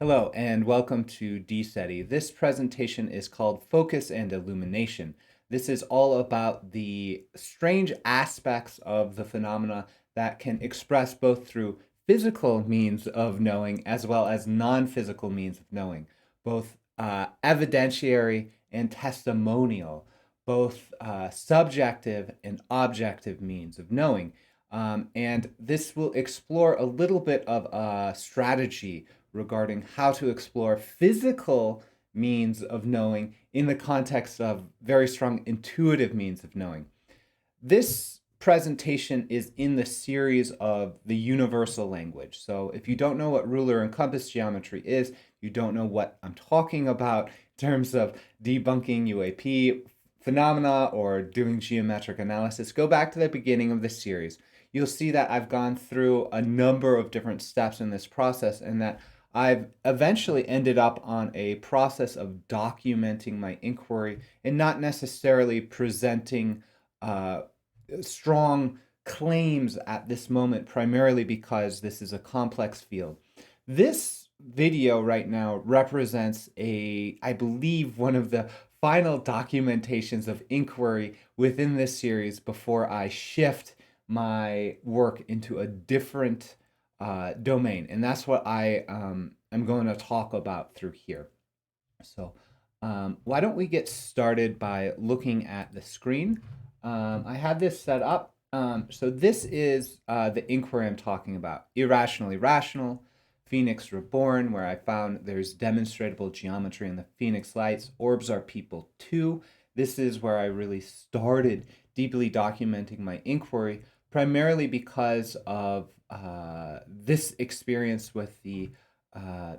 Hello and welcome to D-SETI. This presentation is called Focus and Illumination. This is all about the strange aspects of the phenomena that can express both through physical means of knowing as well as non-physical means of knowing, both evidentiary and testimonial, both subjective and objective means of knowing. And this will explore a little bit of a strategy regarding how to explore physical means of knowing in the context of very strong intuitive means of knowing. This presentation is in the series of the universal language. So if you don't know what ruler and compass geometry is, you don't know what I'm talking about in terms of debunking UAP phenomena or doing geometric analysis, go back to the beginning of the series. You'll see that I've gone through a number of different steps in this process and that I've eventually ended up on a process of documenting my inquiry and not necessarily presenting strong claims at this moment, primarily because this is a complex field. This video right now represents I believe, one of the final documentations of inquiry within this series before I shift my work into a different domain. And that's what I am going to talk about through here. So why don't we get started by looking at the screen? I had this set up. So this is the inquiry I'm talking about. Irrationally rational, Phoenix Reborn, where I found there's demonstrable geometry in the Phoenix lights. Orbs are people too. This is where I really started deeply documenting my inquiry, primarily because of this experience with the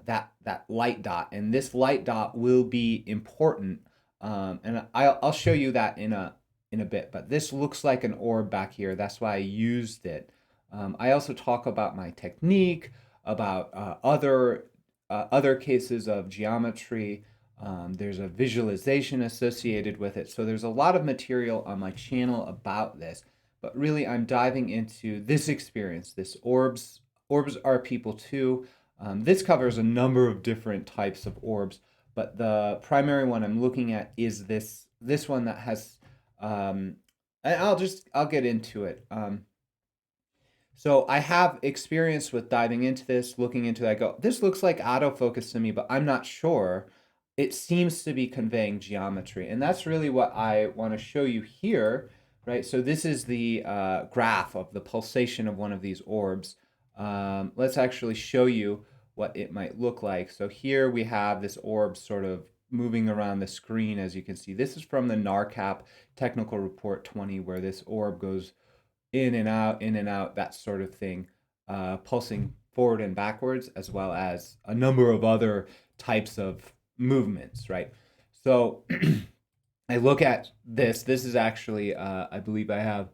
that light dot, and this light dot will be important, and I'll show you that in a bit. But this looks like an orb back here. That's why I used it. I also talk about my technique, about other cases of geometry. There's a visualization associated with it. So there's a lot of material on my channel about this. But really, I'm diving into this experience, this orbs. Orbs are people too. This covers a number of different types of orbs, but the primary one I'm looking at is this one that has. And I'll get into it. So I have experience with diving into this, looking into it. I go, this looks like autofocus to me, but I'm not sure. It seems to be conveying geometry, and that's really what I want to show you here, right? So this is the graph of the pulsation of one of these orbs. Let's actually show you what it might look like. So here we have this orb sort of moving around the screen, as you can see. This is from the NARCAP Technical Report 20, where this orb goes in and out, that sort of thing, pulsing forward and backwards, as well as a number of other types of movements, right? So I look at this. This is actually, I believe I have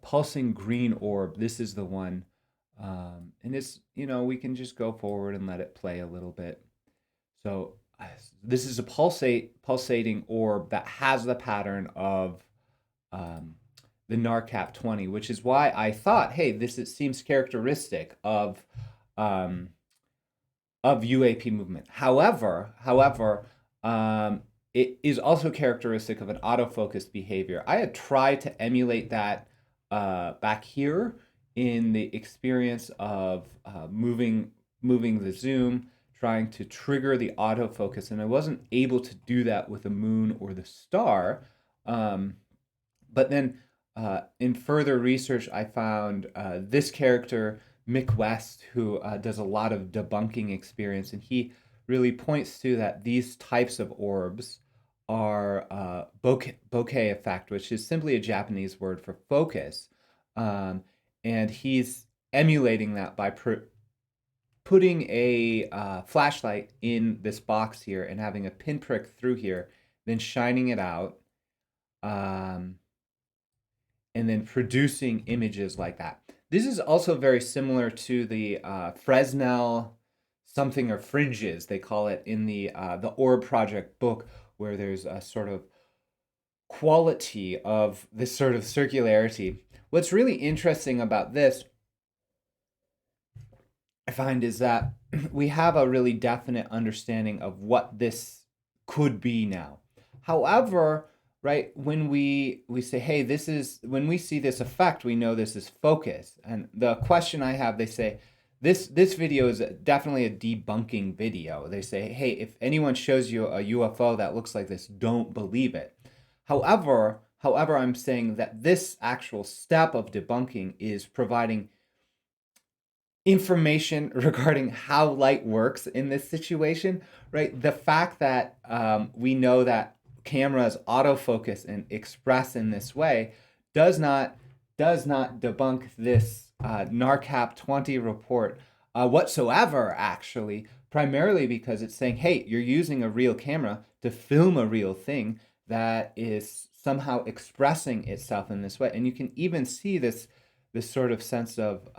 pulsing green orb. This is the one. And it's, we can just go forward and let it play a little bit. So this is a pulsating orb that has the pattern of the NARCAP 20, which is why I thought, hey, seems characteristic of UAP movement. However, it is also characteristic of an autofocus behavior. I had tried to emulate that back here in the experience of moving the zoom, trying to trigger the autofocus, and I wasn't able to do that with the moon or the star. But then in further research, I found this character, Mick West, who does a lot of debunking experience, and he really points to that these types of orbs are bokeh effect, which is simply a Japanese word for focus. And he's emulating that by putting a flashlight in this box here and having a pinprick through here, then shining it out, and then producing images like that. This is also very similar to the Fresnel something or fringes, they call it in the Orb Project book, where there's a sort of quality of this sort of circularity. What's really interesting about this, I find is that we have a really definite understanding of what this could be now. However, right, when we say, hey, this is when we see this effect, we know this is focus. And the question I have, they say, this video is definitely a debunking video. They say, hey, if anyone shows you a UFO that looks like this, don't believe it. However, I'm saying that this actual step of debunking is providing information regarding how light works in this situation, right? The fact that we know that cameras autofocus and express in this way does not debunk this NARCAP 20 report whatsoever, actually, primarily because it's saying, hey, you're using a real camera to film a real thing that is somehow expressing itself in this way. And you can even see this sort of sense of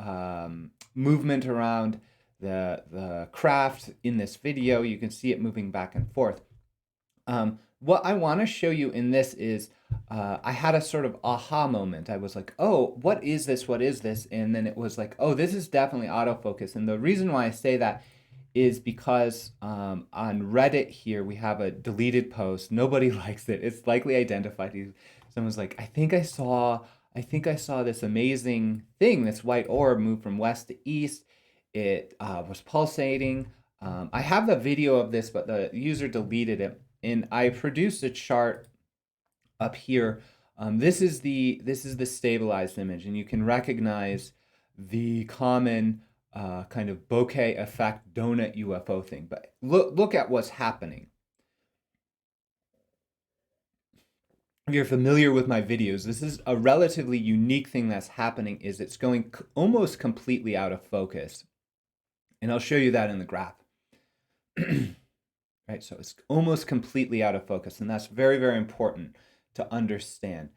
movement around the craft in this video. You can see it moving back and forth. What I want to show you in this is I had a sort of aha moment. I was like, oh, what is this? What is this? And then it was like, oh, this is definitely autofocus. And the reason why I say that is because on Reddit here we have a deleted post. Nobody likes it. It's likely identified. Someone's like, I think I saw this amazing thing, this white orb move from west to east. It was pulsating. I have the video of this, but the user deleted it, and I produced a chart up here. This is the stabilized image, and you can recognize the common kind of bokeh effect donut UFO thing. But look at what's happening. If you're familiar with my videos, this is a relatively unique thing that's happening. Is it's going almost completely out of focus, and I'll show you that in the graph. Right, so it's almost completely out of focus, and that's very, very important to understand.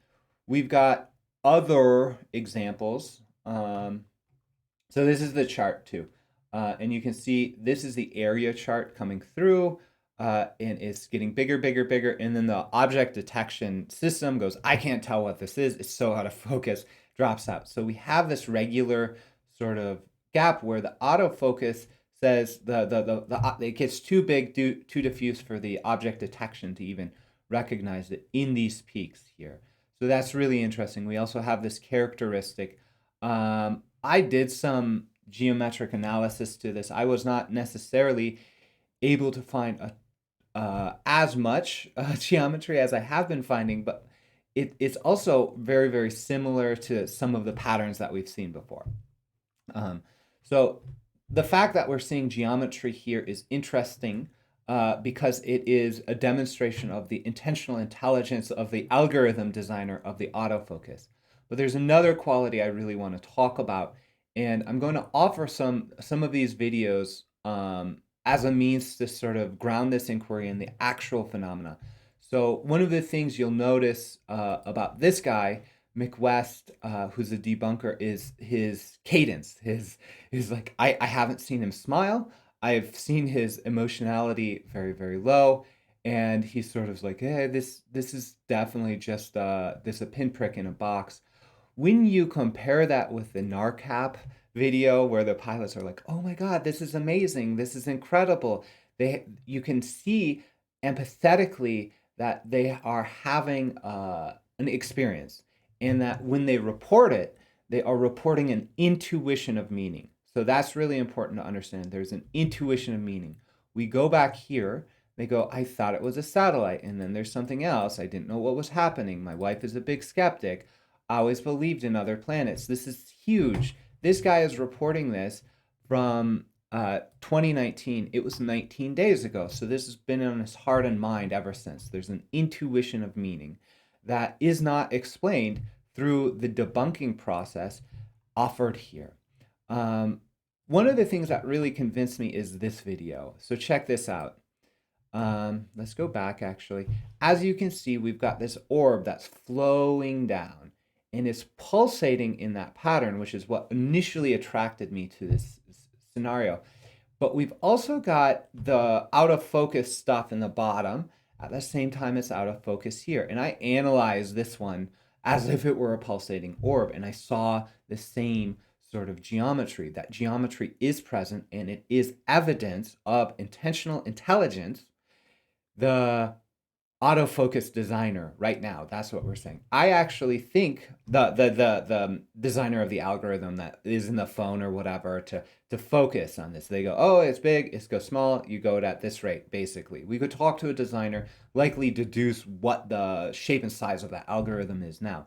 We've got other examples. So this is the chart too. And you can see this is the area chart coming through, and it's getting bigger, bigger, bigger. And then the object detection system goes, I can't tell what this is. It's so out of focus, drops out. So we have this regular sort of gap where the autofocus says it gets too big, too diffuse for the object detection to even recognize it in these peaks here. So that's really interesting. We also have this characteristic. I did some geometric analysis to this. I was not necessarily able to find as much geometry as I have been finding, but it's also very, very similar to some of the patterns that we've seen before. So the fact that we're seeing geometry here is interesting because it is a demonstration of the intentional intelligence of the algorithm designer of the autofocus. But there's another quality I really want to talk about, and I'm going to offer some of these videos as a means to sort of ground this inquiry in the actual phenomena. So one of the things you'll notice about this guy, McWest, who's a debunker, is his cadence. His like, I haven't seen him smile. I've seen his emotionality very, very low. And he's sort of like, hey, this is definitely just this a pinprick in a box. When you compare that with the NARCAP video where the pilots are like, oh my God, this is amazing. This is incredible. You can see empathetically that they are having an experience, and that when they report it, they are reporting an intuition of meaning. So that's really important to understand. There's an intuition of meaning. We go back here, they go, I thought it was a satellite, and then there's something else. I didn't know what was happening. My wife is a big skeptic. I always believed in other planets. This is huge. This guy is reporting this from 2019. It was 19 days ago. So this has been on his heart and mind ever since. There's an intuition of meaning that is not explained through the debunking process offered here. One of the things that really convinced me is this video. So check this out. Let's go back actually. As you can see, we've got this orb that's flowing down and it's pulsating in that pattern, which is what initially attracted me to this scenario. But we've also got the out of focus stuff in the bottom at the same time it's out of focus here. And I analyzed this one as if it were a pulsating orb, and I saw the same sort of geometry. That geometry is present and it is evidence of intentional intelligence. The autofocus designer right now, that's what we're saying. I actually think the designer of the algorithm that is in the phone or whatever to focus on this, they go, oh, it's big, it's go small, you go at this rate. Basically, we could talk to a designer, likely deduce what the shape and size of that algorithm is now.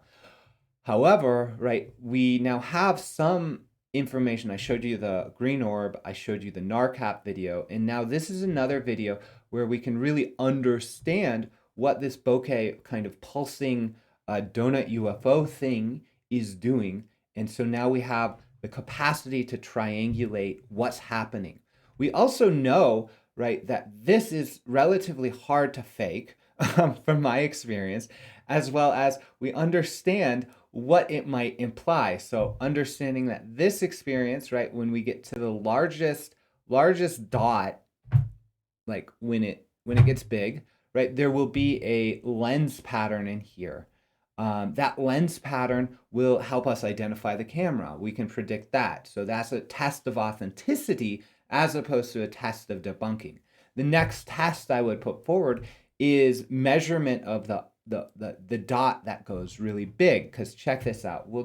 However, right, we now have some information. I showed you the green orb, I showed you the NARCAP video, and now this is another video where we can really understand what this bokeh kind of pulsing donut UFO thing is doing. And so now we have the capacity to triangulate what's happening. We also know, right, that this is relatively hard to fake from my experience, as well as we understand what it might imply. So understanding that this experience, right, when we get to the largest dot, like when it gets big, right, there will be a lens pattern in here. That lens pattern will help us identify the camera. We can predict that. So that's a test of authenticity as opposed to a test of debunking. The next test I would put forward is measurement of the dot that goes really big. Because check this out. We'll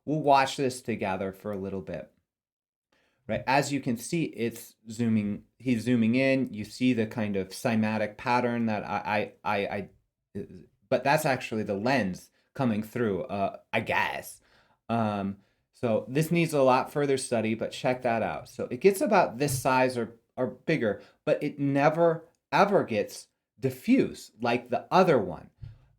watch this together for a little bit. Right, as you can see, it's zooming. He's zooming in. You see the kind of cymatic pattern that but that's actually the lens coming through. I guess. So this needs a lot further study, but check that out. So it gets about this size or bigger, but it never ever gets diffuse like the other one.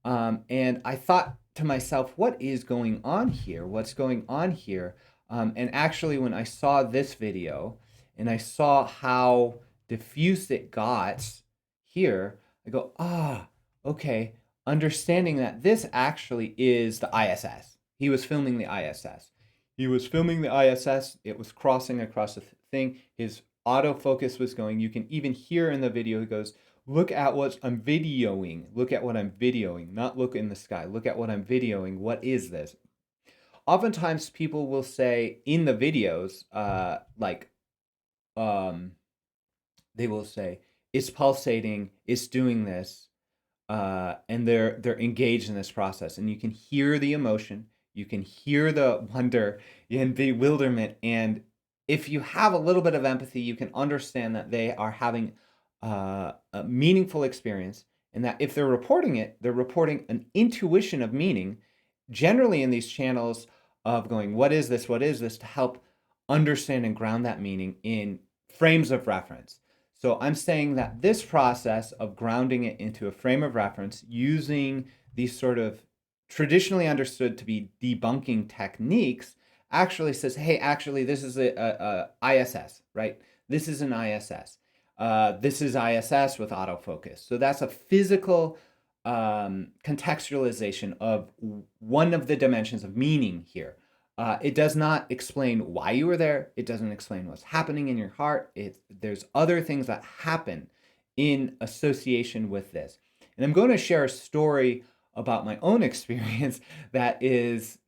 And I thought to myself, what is going on here? What's going on here? And actually, when I saw this video and I saw how diffuse it got here, I go, okay, understanding that this actually is the ISS. He was filming the ISS. He was filming the ISS. It was crossing across the thing. His autofocus was going. You can even hear in the video, he goes, look at what I'm videoing. Look at what I'm videoing. Not look in the sky. Look at what I'm videoing. What is this? Oftentimes people will say in the videos, they will say, it's pulsating, it's doing this, and they're engaged in this process. And you can hear the emotion, you can hear the wonder and bewilderment. And if you have a little bit of empathy, you can understand that they are having a meaningful experience, and that if they're reporting it, they're reporting an intuition of meaning, generally in these channels of going, what is this, to help understand and ground that meaning in frames of reference. So I'm saying that this process of grounding it into a frame of reference using these sort of traditionally understood to be debunking techniques actually says, hey, actually, this is a ISS, right? This is an ISS. This is ISS with autofocus. So that's a physical contextualization of one of the dimensions of meaning here. It does not explain why you were there. It doesn't explain what's happening in your heart. There's other things that happen in association with this. And I'm going to share a story about my own experience that is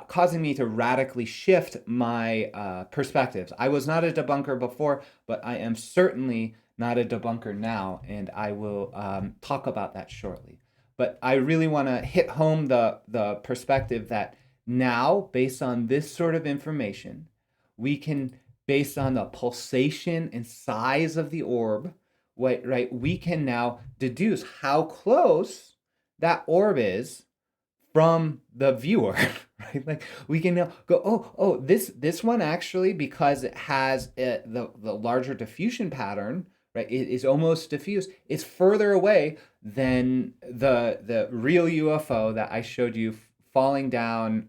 causing me to radically shift my perspectives. I was not a debunker before, but I am certainly not a debunker now, and I will talk about that shortly. But I really want to hit home the perspective that now, based on this sort of information, we can, based on the pulsation and size of the orb, right, we can now deduce how close that orb is from the viewer, right? Like we can now go, this one actually, because it has the larger diffusion pattern, right? It is almost diffuse. It's further away than the real UFO that I showed you falling down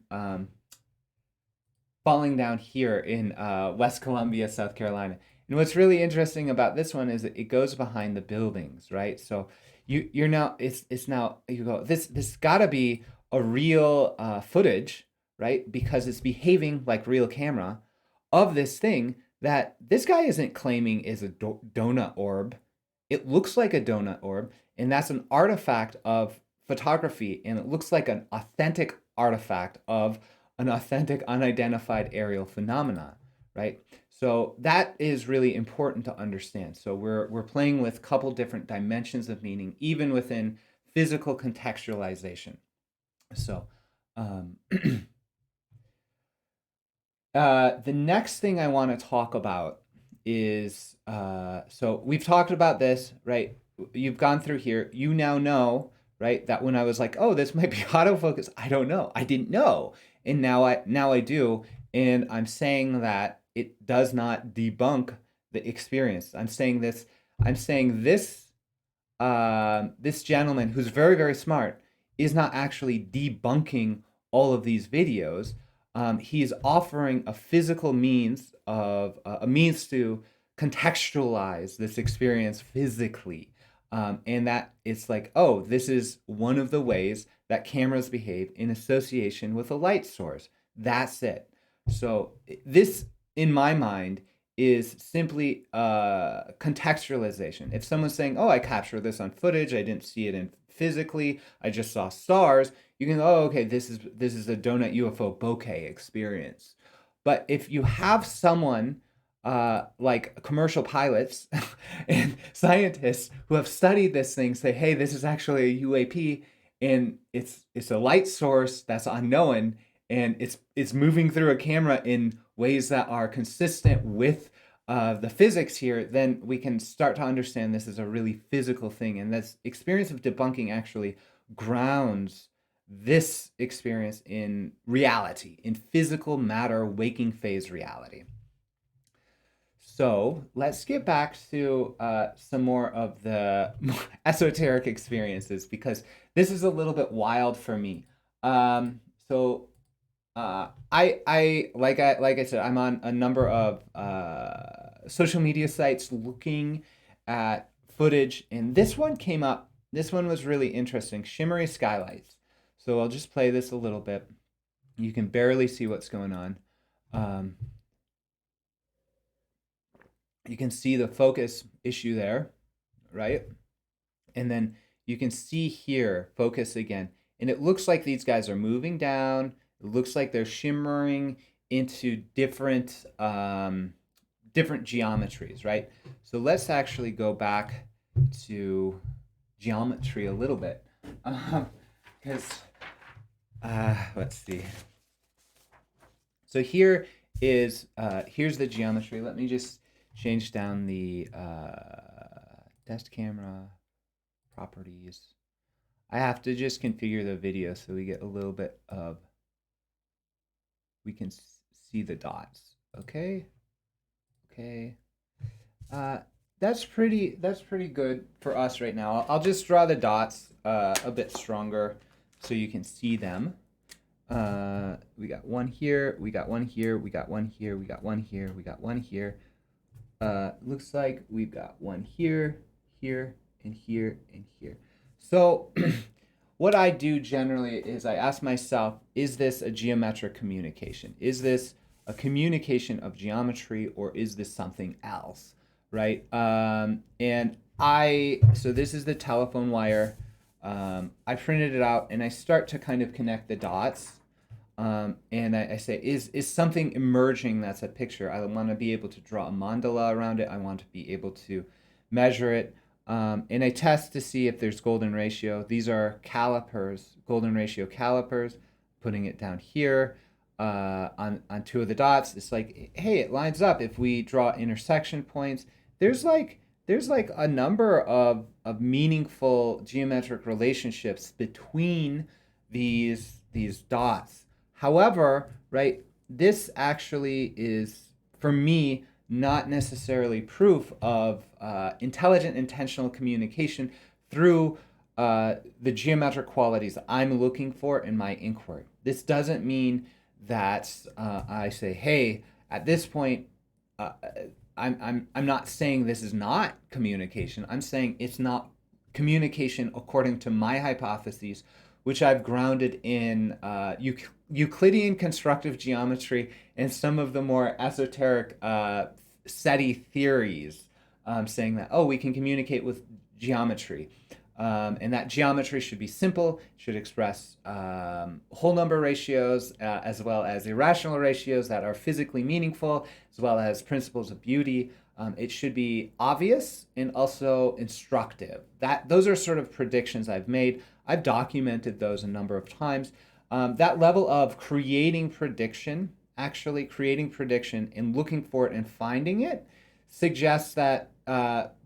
here in West Columbia, South Carolina. And what's really interesting about this one is that it goes behind the buildings, right? So you're now it's now you go, this gotta be a real footage, right? Because it's behaving like real camera of this thing that this guy isn't claiming is a donut orb. It looks like a donut orb, and that's an artifact of photography, and it looks like an authentic artifact of an authentic, unidentified aerial phenomena, right? So that is really important to understand. So we're playing with a couple different dimensions of meaning, even within physical contextualization. So the next thing I want to talk about is so we've talked about this, right? You've gone through here. You now know, right, that when I was like, oh, this might be autofocus, I don't know. I didn't know. And now I do. And I'm saying that it does not debunk the experience. I'm saying this gentleman who's very, very smart is not actually debunking all of these videos. He is offering a physical means of a means to contextualize this experience physically. And that it's like, oh, this is one of the ways that cameras behave in association with a light source. That's it. So this, in my mind, is simply contextualization. If someone's saying, "Oh, I captured this on footage. I didn't see it in physically. I just saw stars," you can go, "Oh, okay, this is a donut UFO bokeh experience." But if you have someone like commercial pilots and scientists who have studied this thing say, "Hey, this is actually a UAP, and it's a light source that's unknown, and it's moving through a camera in ways that are consistent with the physics here," then we can start to understand this is a really physical thing. And this experience of debunking actually grounds this experience in reality, in physical matter, waking phase reality. So let's get back to some more of the esoteric experiences, because this is a little bit wild for me. So like I said, I'm on a number of social media sites looking at footage, and this one came up. This one was really interesting. Shimmery skylights. So I'll just play this a little bit. You can barely see what's going on. You can see the focus issue there, right? And then you can see here, focus again. And it looks like these guys are moving down. It looks like they're shimmering into different different geometries, right? So let's actually go back to geometry a little bit. Because, let's see. So here is, here's the geometry. Let me just change down the test camera properties. I have to just configure the video so we get a little bit of, we can see the dots. Okay. Okay. That's pretty good for us right now. I'll just draw the dots a bit stronger so you can see them. We got one here, we got one here, we got one here, we got one here, we got one here. Looks like we've got one here, here, and here, and here. So what I do generally is I ask myself, is this a geometric communication? Is this a communication of geometry, or is this something else, right? And so this is the telephone wire. I printed it out, and I start to kind of connect the dots. And I say, is something emerging that's a picture? I want to be able to draw a mandala around it. I want to be able to measure it. And I test to see if there's golden ratio. These are calipers, golden ratio calipers, putting it down here on two of the dots. It's like, hey, it lines up. If we draw intersection points, there's like a number of meaningful geometric relationships between these dots. However, right, this actually is, for me, not necessarily proof of intelligent, intentional communication through the geometric qualities I'm looking for in my inquiry. This doesn't mean that I say, hey, at this point, I'm not saying this is not communication. I'm saying it's not communication according to my hypotheses, which I've grounded in Euclidean constructive geometry and some of the more esoteric SETI theories, saying that, oh, we can communicate with geometry. And that geometry should be simple, should express whole number ratios as well as irrational ratios that are physically meaningful, as well as principles of beauty. It should be obvious and also instructive. Those are sort of predictions I've made. I've documented those a number of times. That level of creating prediction, actually creating prediction and looking for it and finding it, suggests that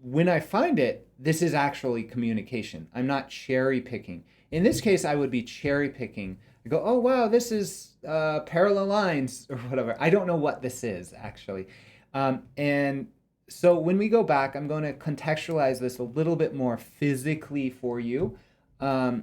when I find it, this is actually communication. I'm not cherry picking. In this case, I would be cherry picking. I go, oh, wow, this is parallel lines or whatever. I don't know what this is, actually. And so when we go back, I'm going to contextualize this a little bit more physically for you. Because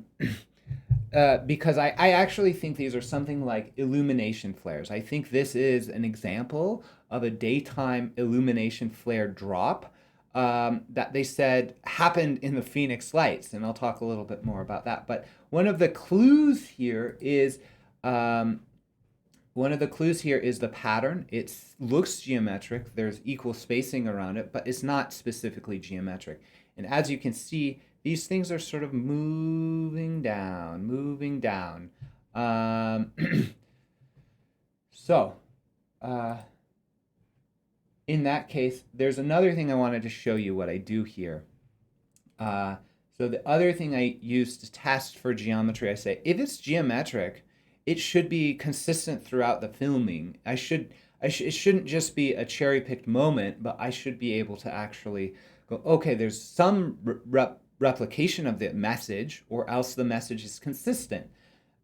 I actually think these are something like illumination flares. I think this is an example of a daytime illumination flare drop that they said happened in the Phoenix Lights, and I'll talk a little bit more about that. But one of the clues here is the pattern. It looks geometric. There's equal spacing around it, but it's not specifically geometric. And as you can see, these things are sort of moving down, moving down. So, in that case, there's another thing I wanted to show you what I do here. So the other thing I use to test for geometry, I say, if it's geometric, it should be consistent throughout the filming. It shouldn't just be a cherry-picked moment, but I should be able to actually go, okay, there's some replication of the message, or else the message is consistent.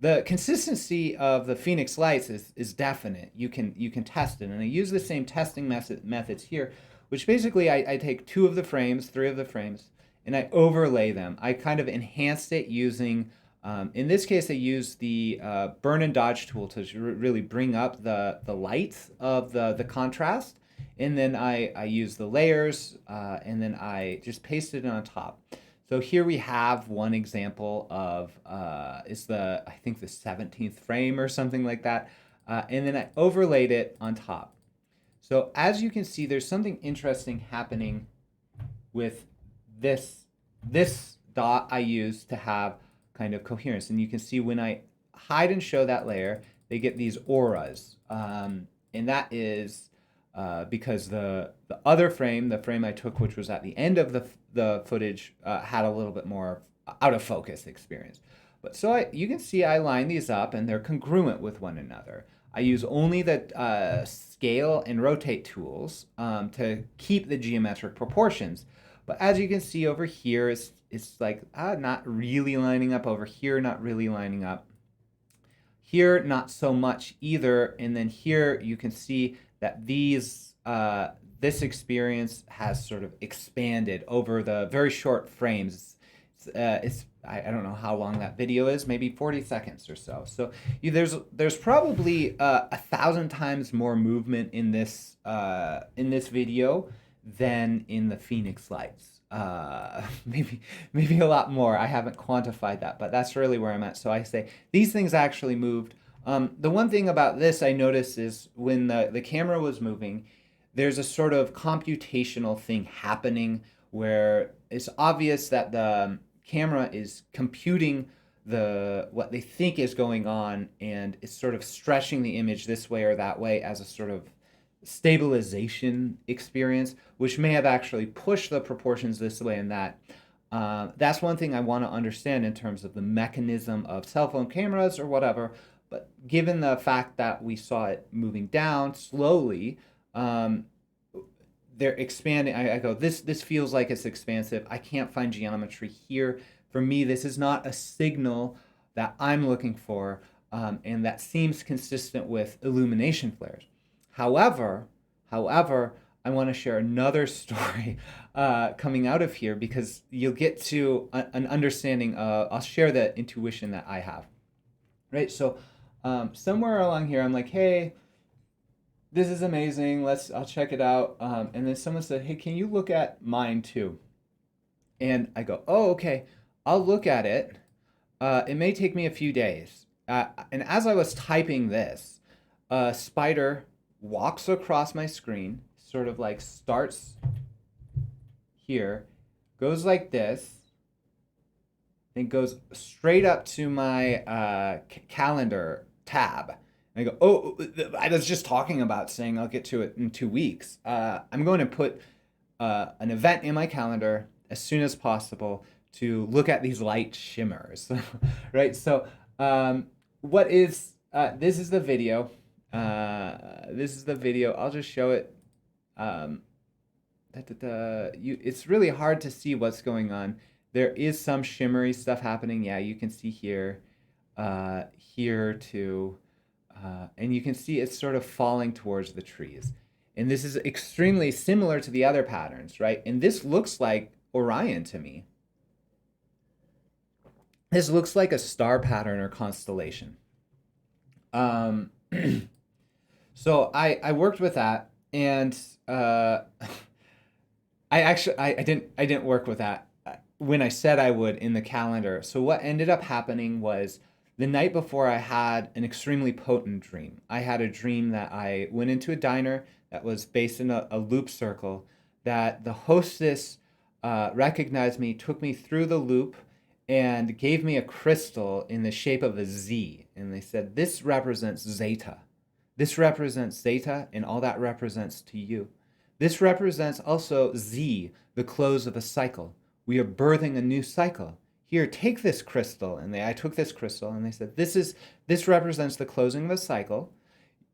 The consistency of the Phoenix Lights is definite. You can test it, and I use the same testing methods here, which basically I take 2 of the frames, 3 of the frames, and I overlay them. I kind of enhanced it using, in this case, I used the burn and dodge tool to really bring up the light of the contrast, and then I use the layers, and then I just pasted it on top. So here we have one example of, it's I think the 17th frame or something like that. And then I overlaid it on top. So as you can see, there's something interesting happening with this dot I use to have kind of coherence. And you can see when I hide and show that layer, they get these auras. And that is because the other frame, the frame I took, which was at the end of the footage, had a little bit more out of focus experience. But so you can see I line these up and they're congruent with one another. I use only the scale and rotate tools to keep the geometric proportions. But as you can see over here, it's like not really lining up. Over here, not really lining up. Here, not so much either. And then here you can see that this experience has sort of expanded over the very short frames. I don't know how long that video is, maybe 40 seconds or so. So there's probably 1,000 times more movement in this video than in the Phoenix Lights. Maybe a lot more. I haven't quantified that, but that's really where I'm at. So I say these things actually moved. The one thing about this I noticed is when the camera was moving, there's a sort of computational thing happening where it's obvious that the camera is computing what they think is going on, and it's sort of stretching the image this way or that way as a sort of stabilization experience, which may have actually pushed the proportions this way and that. That's one thing I want to understand in terms of the mechanism of cell phone cameras or whatever. But given the fact that we saw it moving down slowly, they're expanding. I go, this feels like it's expansive. I can't find geometry here. For me, this is not a signal that I'm looking for, and that seems consistent with illumination flares. However, I want to share another story coming out of here, because you'll get to an understanding. I'll share the intuition that I have. Right, so somewhere along here, I'm like, hey, this is amazing. I'll check it out. And then someone said, hey, can you look at mine too? And I go, oh, okay, I'll look at it. It may take me a few days. And as I was typing this, a spider walks across my screen, sort of like starts here, goes like this, and it goes straight up to my calendar tab. And I go, oh, I was just talking about saying I'll get to it in 2 weeks. I'm going to put an event in my calendar as soon as possible to look at these light shimmers, right? So what is, this is the video. This is the video. I'll just show it. It's really hard to see what's going on. There is some shimmery stuff happening. Yeah, you can see here, here too. And you can see it's sort of falling towards the trees. And this is extremely similar to the other patterns, right? And this looks like Orion to me. This looks like a star pattern or constellation. So I worked with that, and I didn't work with that when I said I would in the calendar. So what ended up happening was the night before I had an extremely potent dream. I had a dream that I went into a diner that was based in a loop circle, that the hostess recognized me, took me through the loop, and gave me a crystal in the shape of a Z. And they said, this represents Zeta. This represents Zeta, and all that represents to you. This represents also Z, the close of a cycle. We are birthing a new cycle. Here, take this crystal. And I took this crystal, and they said, this represents the closing of a cycle.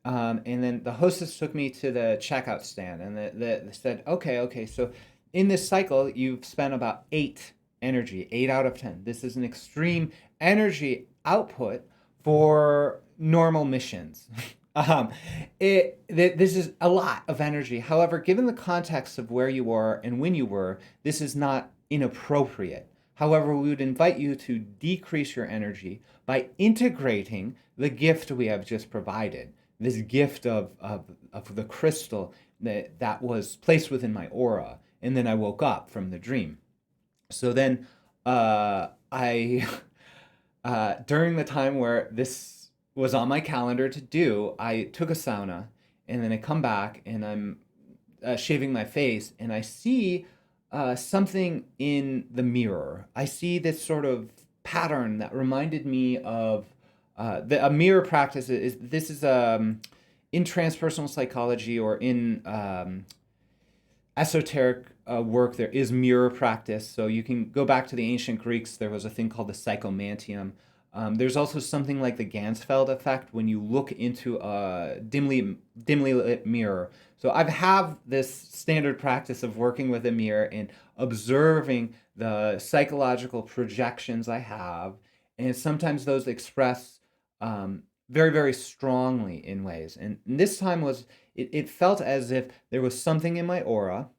And then the hostess took me to the checkout stand, and they said, okay, so in this cycle, you've spent about 8 energy, 8 out of 10. This is an extreme energy output for normal missions. This is a lot of energy. However, given the context of where you were and when you were, this is not inappropriate. However, we would invite you to decrease your energy by integrating the gift we have just provided, this gift of the crystal that was placed within my aura. And then I woke up from the dream. So then I, during the time where this was on my calendar to do, I took a sauna, and then I come back and I'm shaving my face, and I see something in the mirror. I see this sort of pattern that reminded me of a mirror practice. This is in transpersonal psychology or in esoteric work, there is mirror practice. So you can go back to the ancient Greeks. There was a thing called the psychomantium. There's also something like the Ganzfeld effect when you look into a dimly lit mirror. So I have this standard practice of working with a mirror and observing the psychological projections I have. And sometimes those express very, very strongly in ways. And this time it felt as if there was something in my aura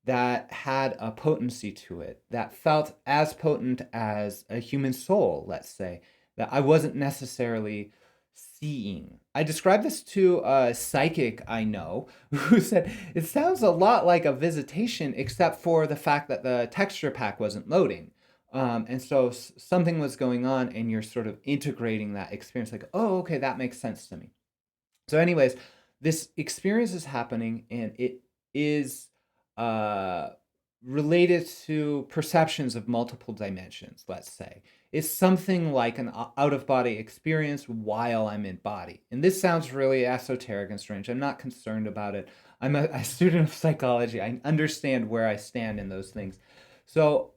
that had a potency to it, that felt as potent as a human soul, let's say, that I wasn't necessarily seeing. I described this to a psychic I know who said, it sounds a lot like a visitation, except for the fact that the texture pack wasn't loading. And so something was going on, and you're sort of integrating that experience like, oh, okay, that makes sense to me. So anyways, this experience is happening, and it is related to perceptions of multiple dimensions, let's say. It's something like an out-of-body experience while I'm in body. And this sounds really esoteric and strange. I'm not concerned about it. I'm a student of psychology. I understand where I stand in those things. So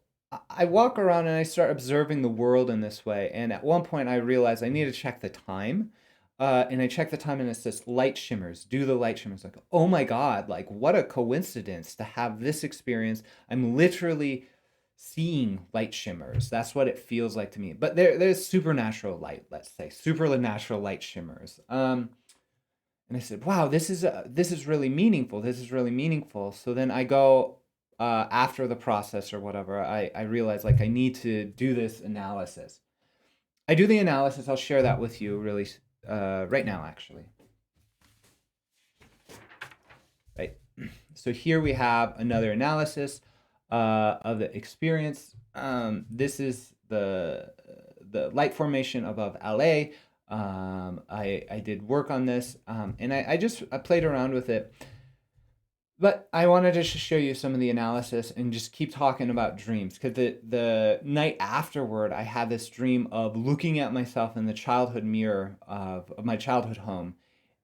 I walk around and I start observing the world in this way. And at one point I realized I need to check the time. And I check the time, and it says light shimmers, do the light shimmers. Like, oh my God, like what a coincidence to have this experience. I'm literally seeing light shimmers. That's what it feels like to me. But there's supernatural light, let's say, supernatural light shimmers. And I said, wow, this is really meaningful. This is really meaningful. So then I go after the process or whatever, I realize like I need to do this analysis. I do the analysis. I'll share that with you really right now, actually. Right. So here we have another analysis of the experience. This is the light formation above LA. I did work on this, and I played around with it. But I wanted to just show you some of the analysis and just keep talking about dreams, because the night afterward, I had this dream of looking at myself in the childhood mirror of my childhood home,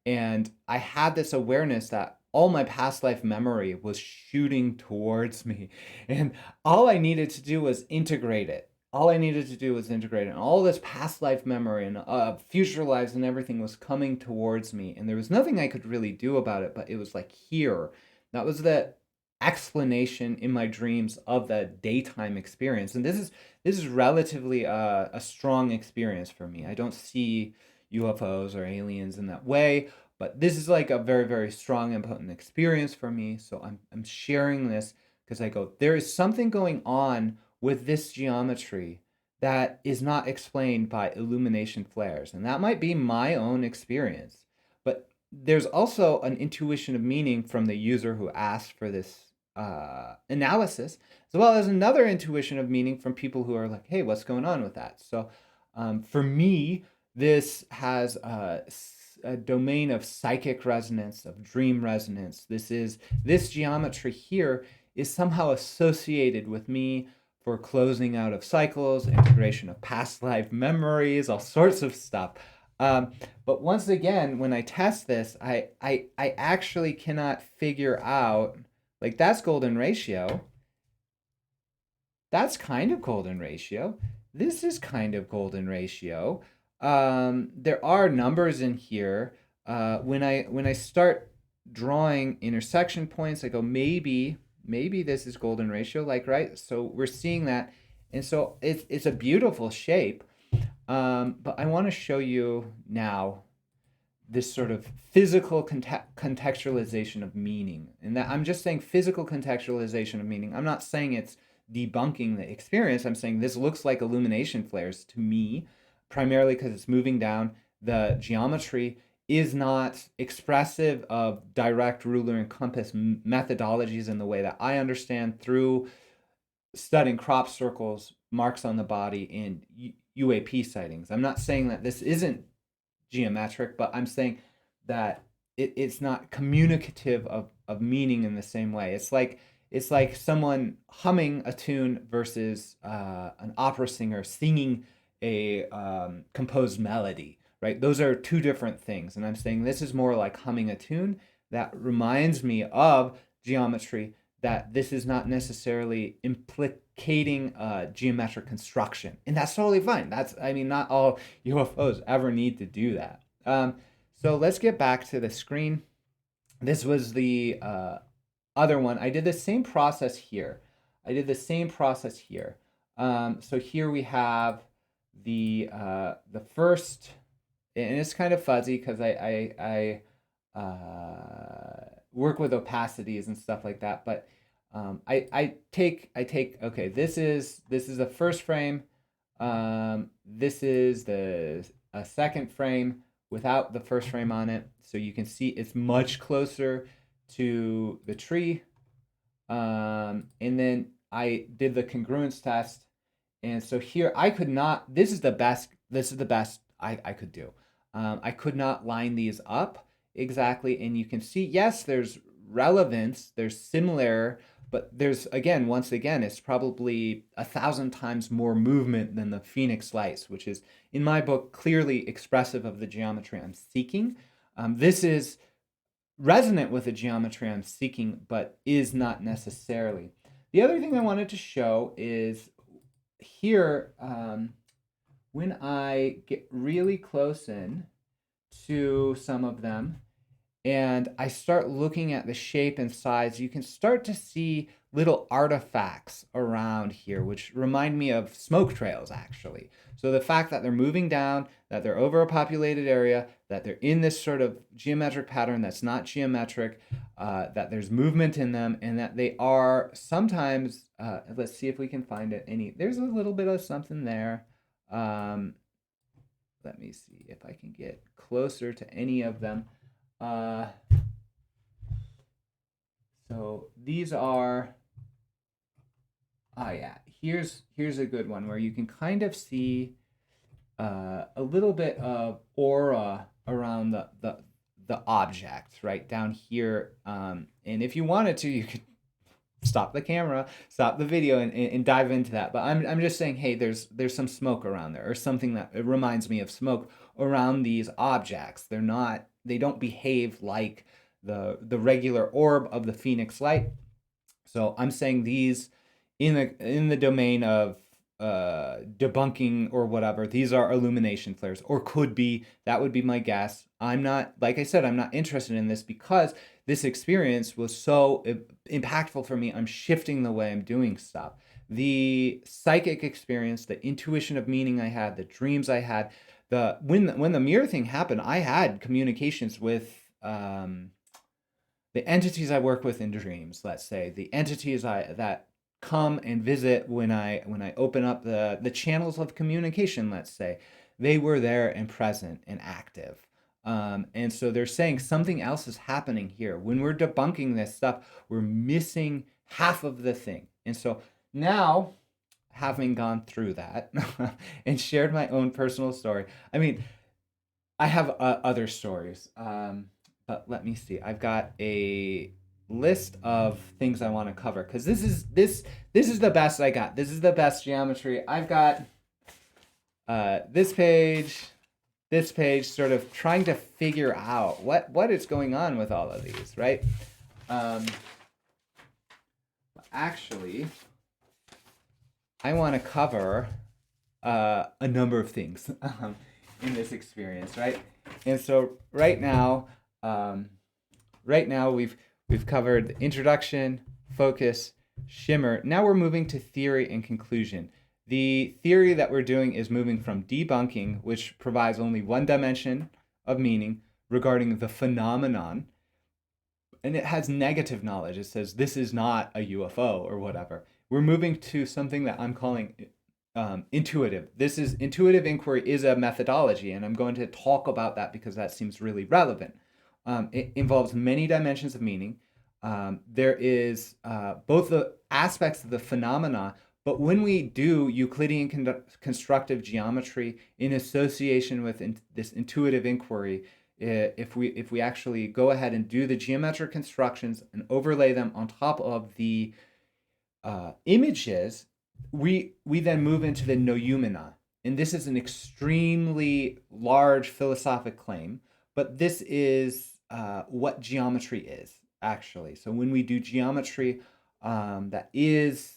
and I had this awareness that all my past life memory was shooting towards me, and all I needed to do was integrate it. All I needed to do was integrate it. And all this past life memory and future lives and everything was coming towards me, and there was nothing I could really do about it. But it was like here. That was the explanation in my dreams of the daytime experience, and this is relatively a strong experience for me. I don't see UFOs or aliens in that way, but this is like a very, very strong and potent experience for me. So I'm sharing this because I go, there is something going on with this geometry that is not explained by illumination flares. And that might be my own experience. But there's also an intuition of meaning from the user who asked for this analysis, as well as another intuition of meaning from people who are like, hey, what's going on with that? So for me, this has a domain of psychic resonance, of dream resonance. This geometry here is somehow associated with me for closing out of cycles, integration of past life memories, all sorts of stuff. But once again, when I test this, I actually cannot figure out, like, that's golden ratio. That's kind of golden ratio. This is kind of golden ratio. There are numbers in here. When I start drawing intersection points, I go, maybe this is golden ratio, like, right? So we're seeing that, and so it's a beautiful shape. But I want to show you now this sort of physical contextualization of meaning. And that I'm just saying physical contextualization of meaning. I'm not saying it's debunking the experience. I'm saying this looks like illumination flares to me, primarily because it's moving down. The geometry is not expressive of direct ruler and compass methodologies in the way that I understand through studying crop circles, marks on the body, and UAP sightings. I'm not saying that this isn't geometric, but I'm saying that it's not communicative of meaning in the same way. It's like someone humming a tune versus an opera singer singing a composed melody, right? Those are two different things. And I'm saying this is more like humming a tune that reminds me of geometry, that this is not necessarily implicating geometric construction. And that's totally fine. I mean, not all UFOs ever need to do that. So let's get back to the screen. This was the other one. I did the same process here. So here we have the first, and it's kind of fuzzy because I work with opacities and stuff like that. But I take okay. This is the first frame. This is the a second frame without the first frame on it, so you can see it's much closer to the tree. And then I did the congruence test, and so here I could not. This is the best. I could do. I could not line these up exactly, and you can see, yes, there's relevance, there's similar, but there's, again, once again, it's probably 1,000 times more movement than the Phoenix lights, which is, in my book, clearly expressive of the geometry I'm seeking. This is resonant with the geometry I'm seeking, but is not necessarily. The other thing I wanted to show is here, when I get really close in to some of them and I start looking at the shape and size, you can start to see little artifacts around here, which remind me of smoke trails, actually. So the fact that they're moving down, that they're over a populated area, that they're in this sort of geometric pattern that's not geometric, that there's movement in them, and that they are sometimes, let's see if we can find it. There's a little bit of something there. Let me see if I can get closer to any of them. So these are, yeah, here's a good one where you can kind of see a little bit of aura around the object right down here. And if you wanted to, you could stop the camera, stop the video, and dive into that. But I'm just saying, hey, there's some smoke around there, or something that it reminds me of smoke around these objects. They don't behave like the regular orb of the Phoenix light. So I'm saying these in the domain of debunking or whatever, these are illumination flares, or could be. That would be my guess. I'm not, like I said, I'm not interested in this because this experience was so impactful for me. I'm shifting the way I'm doing stuff. The psychic experience, the intuition of meaning I had, the dreams I had, when the mirror thing happened, I had communications with the entities I work with in dreams. Let's say the entities that come and visit when I open up the channels of communication. Let's say they were there and present and active. And so they're saying something else is happening here. When we're debunking this stuff, we're missing half of the thing. And so now, having gone through that and shared my own personal story, I mean, I have other stories, but let me see. I've got a list of things I want to cover because this is the best I got. This is the best geometry. I've got this page, sort of trying to figure out what is going on with all of these, right? Actually, I want to cover a number of things in this experience, right? And so right now we've covered the introduction, focus, shimmer. Now we're moving to theory and conclusion. The theory that we're doing is moving from debunking, which provides only one dimension of meaning regarding the phenomenon, and it has negative knowledge. It says this is not a UFO or whatever. We're moving to something that I'm calling intuitive. This is intuitive inquiry is a methodology, and I'm going to talk about that because that seems really relevant. It involves many dimensions of meaning. There is both the aspects of the phenomena, but when we do Euclidean constructive geometry in association with this intuitive inquiry, if we actually go ahead and do the geometric constructions and overlay them on top of the images, we then move into the noumena. And this is an extremely large philosophic claim, but this is what geometry is, actually. So when we do geometry that is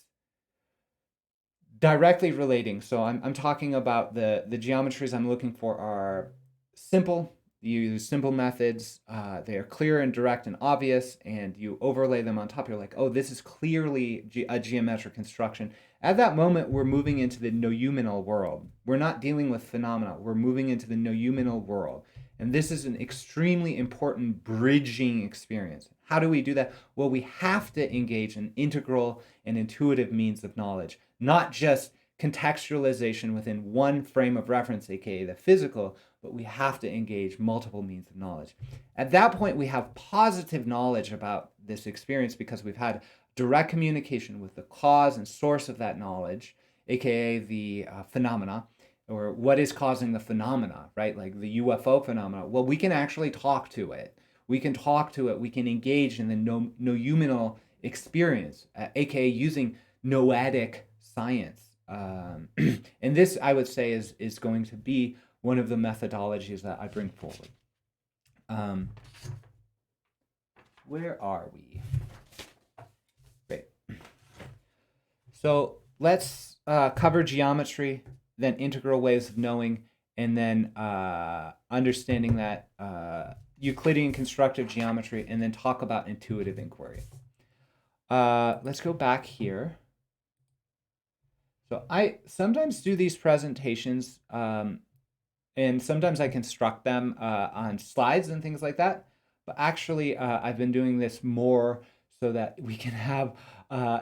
directly relating, so I'm talking about the geometries I'm looking for are simple. You use simple methods. They are clear and direct and obvious, and you overlay them on top. You're like, oh, this is clearly a geometric construction. At that moment, we're moving into the noumenal world. We're not dealing with phenomena. We're moving into the noumenal world. And this is an extremely important bridging experience. How do we do that? Well, we have to engage in integral and intuitive means of knowledge, not just contextualization within one frame of reference, aka the physical, but we have to engage multiple means of knowledge. At that point, we have positive knowledge about this experience because we've had direct communication with the cause and source of that knowledge, aka the phenomena, or what is causing the phenomena, right? Like the UFO phenomena. Well, we can actually talk to it. We can engage in the noumenal experience, aka using noetic science. And this, I would say, is going to be one of the methodologies that I bring forward. Where are we? Great. So let's cover geometry, then integral ways of knowing, and then understanding that Euclidean constructive geometry, and then talk about intuitive inquiry. Let's go back here. So I sometimes do these presentations, and sometimes I construct them on slides and things like that. But actually, I've been doing this more so that we can have,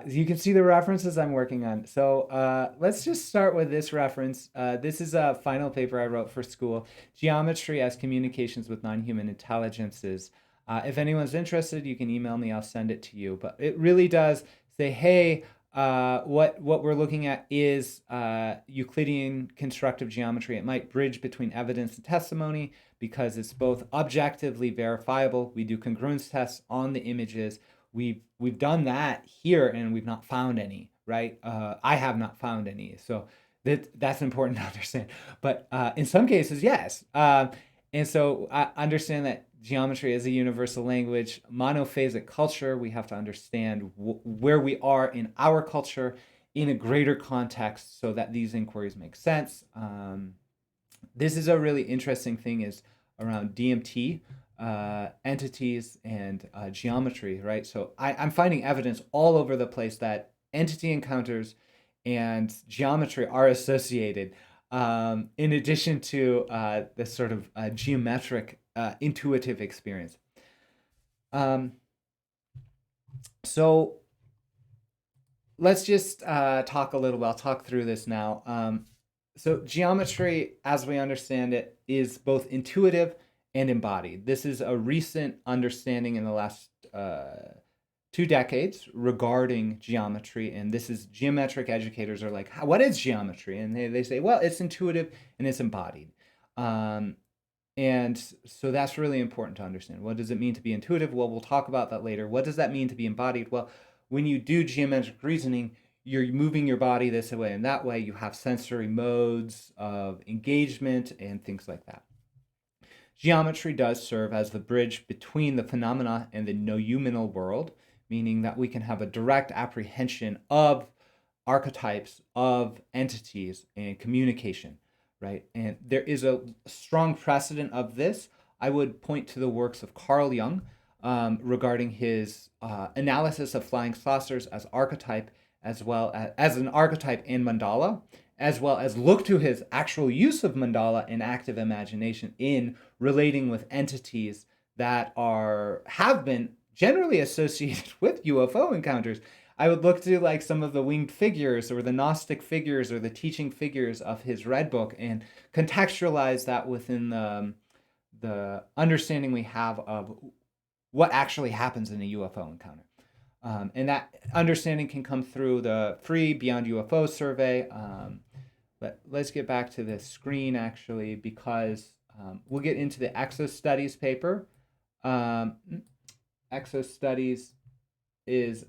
you can see the references I'm working on. So let's just start with this reference. This is a final paper I wrote for school, Geometry as Communications with Non-Human Intelligences. If anyone's interested, you can email me, I'll send it to you. But it really does say, hey, what we're looking at is Euclidean constructive geometry. It might bridge between evidence and testimony because it's both objectively verifiable. We do congruence tests on the images. We've done that here, and we've not found any. Right? I have not found any. So that's important to understand. But in some cases, yes. And so I understand that geometry is a universal language. Monophasic culture, we have to understand where we are in our culture in a greater context so that these inquiries make sense. This is a really interesting thing is around DMT, entities, and geometry, right? So I'm finding evidence all over the place that entity encounters and geometry are associated, in addition to this sort of geometric intuitive experience. So let's just talk a little bit. I'll talk through this now. So geometry, as we understand it, is both intuitive and embodied. This is a recent understanding in the last 2 decades regarding geometry, and this is geometric educators are like, what is geometry? And they say, well, it's intuitive and it's embodied. And so that's really important to understand. What does it mean to be intuitive? Well, we'll talk about that later. What does that mean to be embodied? Well, when you do geometric reasoning, you're moving your body this way and that way. You have sensory modes of engagement and things like that. Geometry does serve as the bridge between the phenomena and the noumenal world, meaning that we can have a direct apprehension of archetypes, of entities, and communication, right? And there is a strong precedent of this. I would point to the works of Carl Jung regarding his analysis of flying saucers as archetype, as well as an archetype in mandala, as well as look to his actual use of mandala in active imagination in relating with entities that have been generally associated with UFO encounters. I would look to like some of the winged figures or the Gnostic figures or the teaching figures of his Red Book and contextualize that within the understanding we have of what actually happens in a UFO encounter. And that understanding can come through the free Beyond UFO survey. But let's get back to the screen actually, because we'll get into the Exo Studies paper. Exo Studies is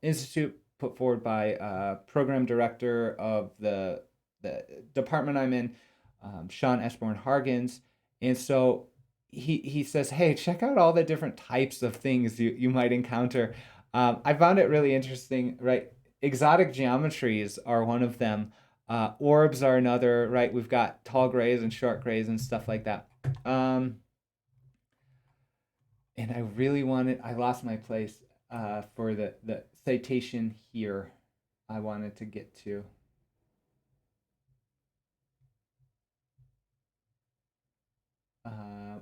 institute put forward by program director of the department I'm in, Sean Esborn-Hargens. And so he says, hey, check out all the different types of things you might encounter. I found it really interesting, right? Exotic geometries are one of them. Orbs are another, right? We've got tall grays and short grays and stuff like that. And I really I lost my place for the citation here I wanted to get to.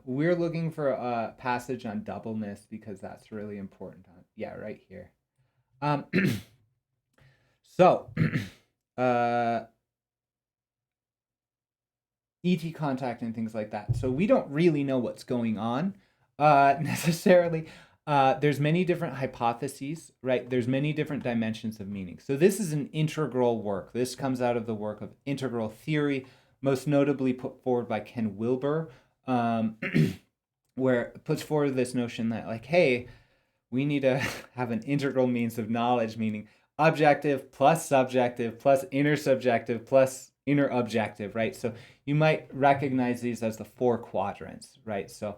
We're looking for a passage on doubleness because that's really important. Yeah, right here. So, ET contact and things like that. So we don't really know what's going on necessarily. There's many different hypotheses, right? There's many different dimensions of meaning. So this is an integral work. This comes out of the work of integral theory, most notably put forward by Ken Wilber, where it puts forward this notion that like, hey, we need to have an integral means of knowledge, meaning objective plus subjective plus intersubjective plus inner objective, right? So you might recognize these as the 4 quadrants, right? So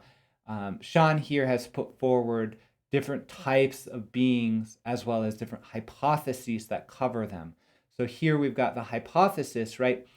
Sean here has put forward different types of beings as well as different hypotheses that cover them. So here we've got the hypothesis, right?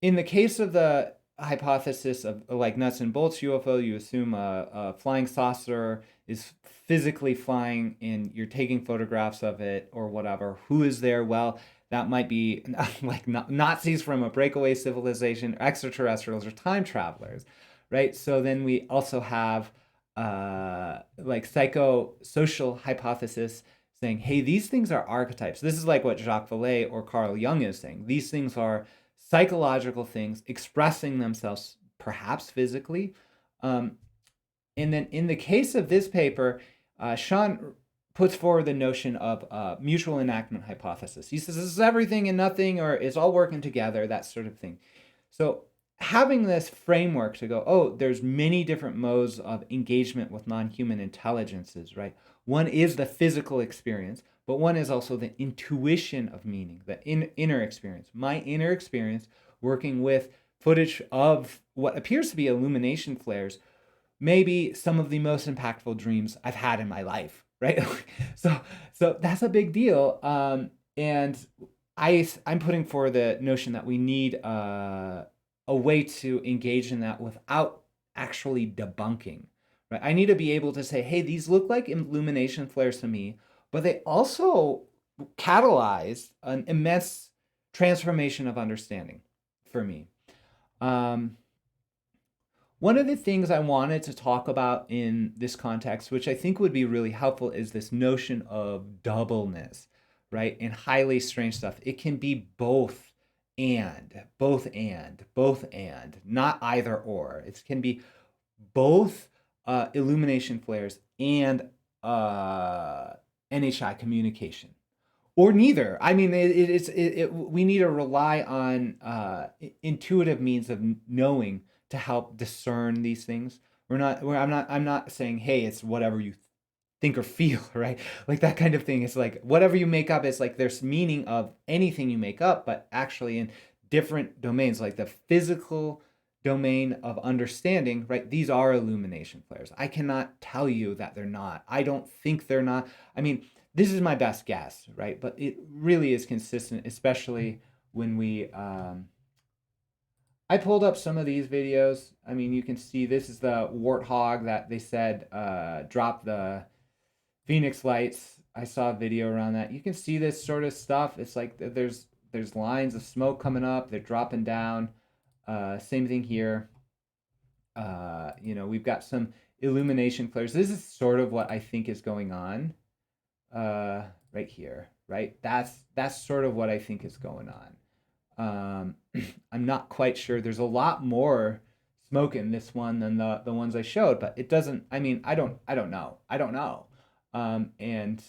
In the case of the hypothesis of like nuts and bolts UFO, you assume a flying saucer is physically flying and you're taking photographs of it or whatever. Who is there? Well, that might be like Nazis from a breakaway civilization, or extraterrestrials, or time travelers, right? So then we also have like psychosocial hypothesis saying, hey, these things are archetypes. This is like what Jacques Vallée or Carl Jung is saying. These things are psychological things expressing themselves perhaps physically. And then in the case of this paper, Sean puts forward the notion of mutual enactment hypothesis. He says this is everything and nothing, or it's all working together, that sort of thing. So having this framework to go, oh, there's many different modes of engagement with non-human intelligences, right? One is the physical experience, but one is also the intuition of meaning, the inner experience. My inner experience working with footage of what appears to be illumination flares, maybe some of the most impactful dreams I've had in my life, right? so that's a big deal. And I'm putting forward the notion that we need a way to engage in that without actually debunking, right? I need to be able to say, hey, these look like illumination flares to me, but they also catalyze an immense transformation of understanding for me. One of the things I wanted to talk about in this context, which I think would be really helpful, is this notion of doubleness, right? And highly strange stuff. It can be both and, not either or. It can be both illumination flares and NHI communication, or neither. I mean, we need to rely on intuitive means of knowing to help discern these things. I'm not saying, hey, it's whatever you think or feel, right? Like that kind of thing. It's like whatever you make up, it's like there's meaning of anything you make up, but actually in different domains, like the physical domain of understanding, right? These are illumination flares. I cannot tell you that they're not. I don't think they're not. I mean, this is my best guess, right? But it really is consistent, especially when we I pulled up some of these videos. I mean, you can see this is the warthog that they said dropped the Phoenix lights. I saw a video around that. You can see this sort of stuff. It's like there's lines of smoke coming up. They're dropping down. Same thing here. We've got some illumination flares. This is sort of what I think is going on right here, right? That's sort of what I think is going on. I'm not quite sure. There's a lot more smoke in this one than the ones I showed, but it doesn't. I mean, I don't know. And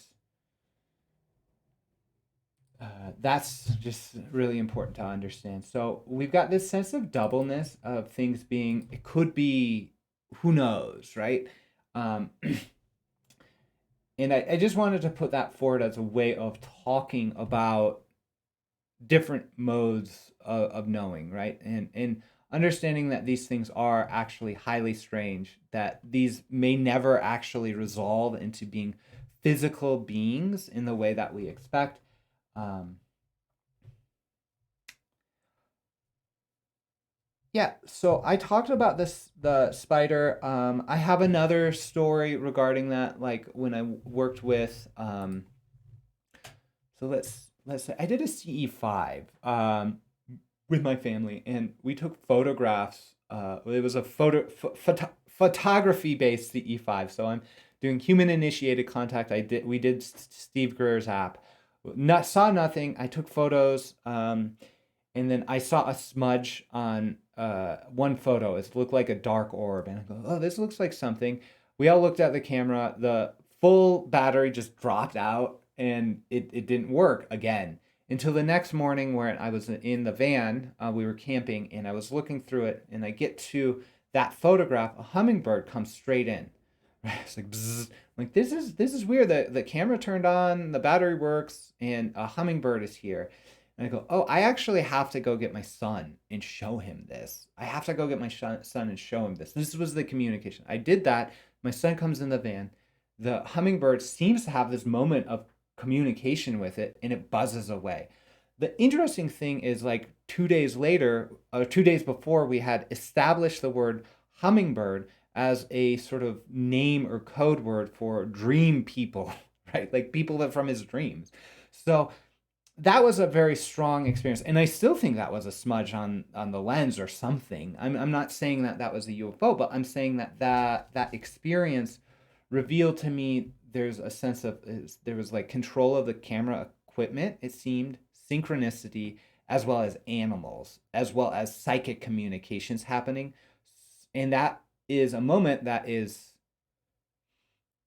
that's just really important to understand. So we've got this sense of doubleness of things being. It could be, who knows, right? And I just wanted to put that forward as a way of talking about different modes of knowing, right? And understanding that these things are actually highly strange, that these may never actually resolve into being physical beings in the way that we expect. Yeah, so I talked about the spider. I have another story regarding that, like when I worked with so let's say I did a CE5 with my family, and we took photographs. It was a photography based CE5. So I'm doing human initiated contact. We did Steve Greer's app. Saw nothing. I took photos, and then I saw a smudge on one photo. It looked like a dark orb, and I go, "Oh, this looks like something." We all looked at the camera. The full battery just dropped out, and it didn't work again until the next morning, where I was in the van. We were camping, and I was looking through it, and I get to that photograph. A hummingbird comes straight in. It's like bzzz. Like this is weird. The camera turned on, the battery works, and a hummingbird is here. And I go, oh, I actually have to go get my son and show him this. I have to go get my son and show him this. This was the communication. I did that. My son comes in the van. The hummingbird seems to have this moment of communication with it, and it buzzes away. The interesting thing is, like 2 days later, 2 days before, we had established the word hummingbird as a sort of name or code word for dream people, right? Like people that from his dreams. So that was a very strong experience, and I still think that was a smudge on the lens or something. I'm not saying that was a UFO, but I'm saying that experience revealed to me there's a sense of there was like control of the camera equipment. It seemed synchronicity, as well as animals, as well as psychic communications happening, and that is a moment that is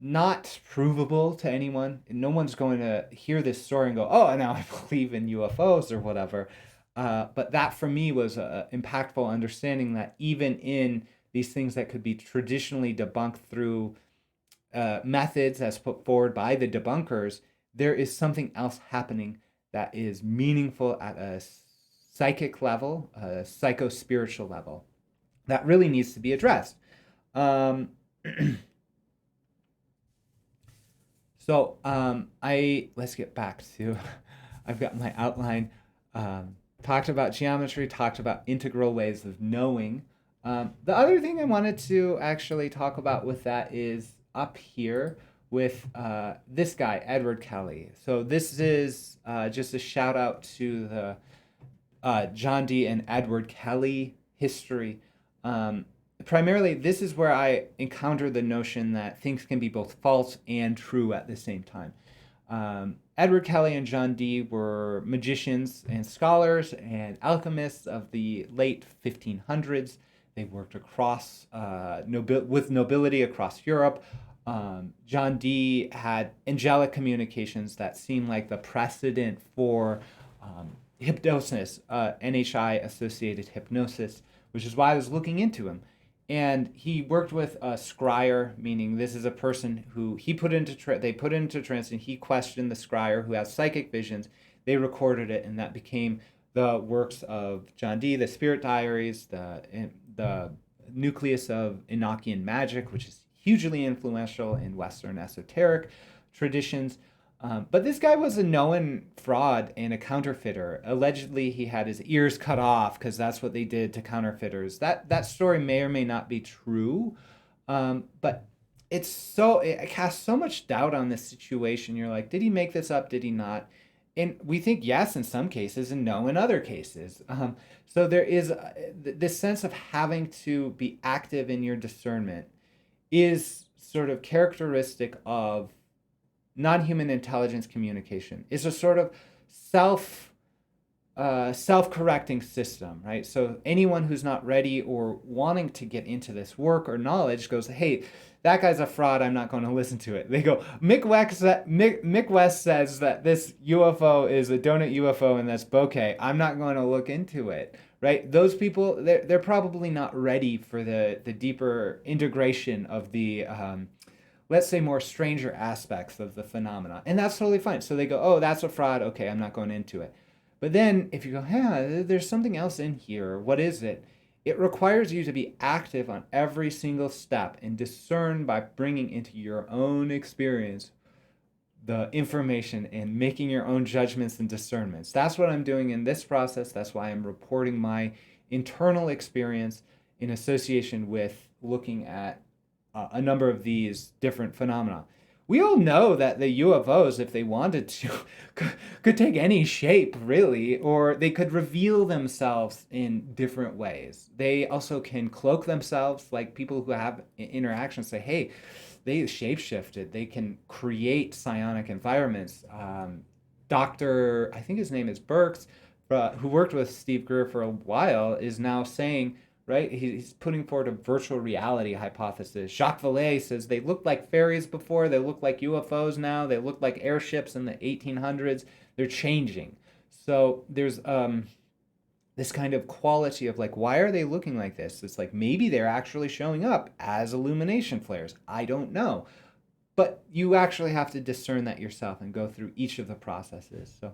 not provable to anyone. No one's going to hear this story and go, oh, now I believe in UFOs or whatever. But that for me was an impactful understanding that even in these things that could be traditionally debunked through methods as put forward by the debunkers, there is something else happening that is meaningful at a psychic level, a psycho-spiritual level, that really needs to be addressed. Um, let's get back to, I've got my outline. Talked about geometry, talked about integral ways of knowing. The other thing I wanted to actually talk about with that is up here with this guy, Edward Kelley. So this is just a shout out to the John D. and Edward Kelley history. Primarily, this is where I encountered the notion that things can be both false and true at the same time. Edward Kelley and John Dee were magicians and scholars and alchemists of the late 1500s. They worked across with nobility across Europe. John Dee had angelic communications that seemed like the precedent for hypnosis, NHI-associated hypnosis, which is why I was looking into him. And he worked with a scryer, meaning this is a person who they put into trance, and he questioned the scryer who has psychic visions. They recorded it, and that became the works of John Dee, the Spirit Diaries, the nucleus of Enochian magic, which is hugely influential in Western esoteric traditions. But this guy was a known fraud and a counterfeiter. Allegedly, he had his ears cut off because that's what they did to counterfeiters. That story may or may not be true, but it casts so much doubt on this situation. You're like, did he make this up? Did he not? And we think yes in some cases and no in other cases. So there is this sense of having to be active in your discernment is sort of characteristic of non-human intelligence communication. Is a sort of self-correcting system, right? So anyone who's not ready or wanting to get into this work or knowledge goes, hey, that guy's a fraud, I'm not going to listen to it. They go, Mick West says that this UFO is a donut UFO and that's Bokeh, I'm not going to look into it, right? Those people, they're probably not ready for the deeper integration of the let's say more stranger aspects of the phenomena. And that's totally fine. So they go, oh, that's a fraud. Okay, I'm not going into it. But then if you go, yeah, there's something else in here. What is it? It requires you to be active on every single step and discern by bringing into your own experience the information and making your own judgments and discernments. That's what I'm doing in this process. That's why I'm reporting my internal experience in association with looking at a number of these different phenomena. We all know that the UFOs, if they wanted to, could take any shape, really, or they could reveal themselves in different ways. They also can cloak themselves, like people who have interactions say, hey, they shapeshifted. They can create psionic environments. Dr. I think his name is Burks, who worked with Steve Greer for a while, is now saying, right? He's putting forward a virtual reality hypothesis. Jacques Vallée says they looked like fairies before, they look like UFOs now, they look like airships in the 1800s. They're changing. So there's this kind of quality of like, why are they looking like this? It's like maybe they're actually showing up as illumination flares. I don't know. But you actually have to discern that yourself and go through each of the processes. So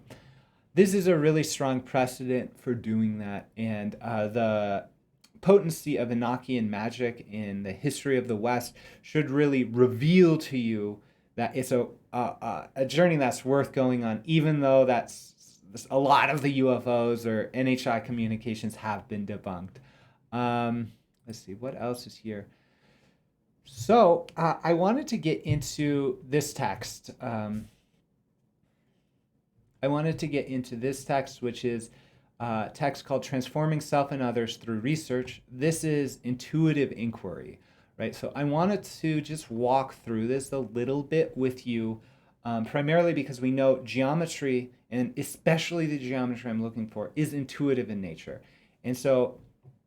this is a really strong precedent for doing that. And the potency of Enochian magic in the history of the West should really reveal to you that it's a journey that's worth going on, even though that's a lot of the UFOs or NHI communications have been debunked. Let's see, what else is here? So I wanted to get into this text. Which is text called Transforming Self and Others Through Research. This is intuitive inquiry, right? So I wanted to just walk through this a little bit with you, primarily because we know geometry, and especially the geometry I'm looking for, is intuitive in nature. And so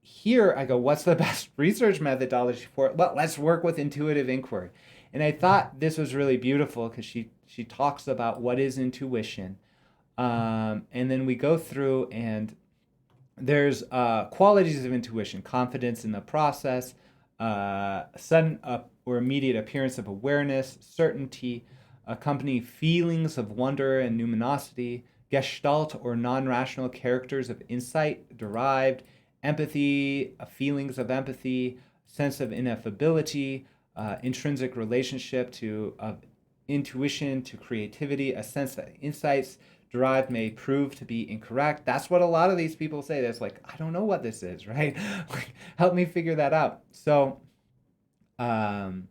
here I go, what's the best research methodology for it? Well, let's work with intuitive inquiry. And I thought this was really beautiful because she talks about what is intuition. And then we go through, and there's qualities of intuition: confidence in the process, sudden or immediate appearance of awareness, certainty, accompany feelings of wonder and numinosity, gestalt or non-rational characters of insight derived, empathy, feelings of empathy, sense of ineffability, intrinsic relationship to of intuition to creativity, a sense that insights derived may prove to be incorrect. That's what a lot of these people say. That's like, I don't know what this is, right? Like, help me figure that out. So um,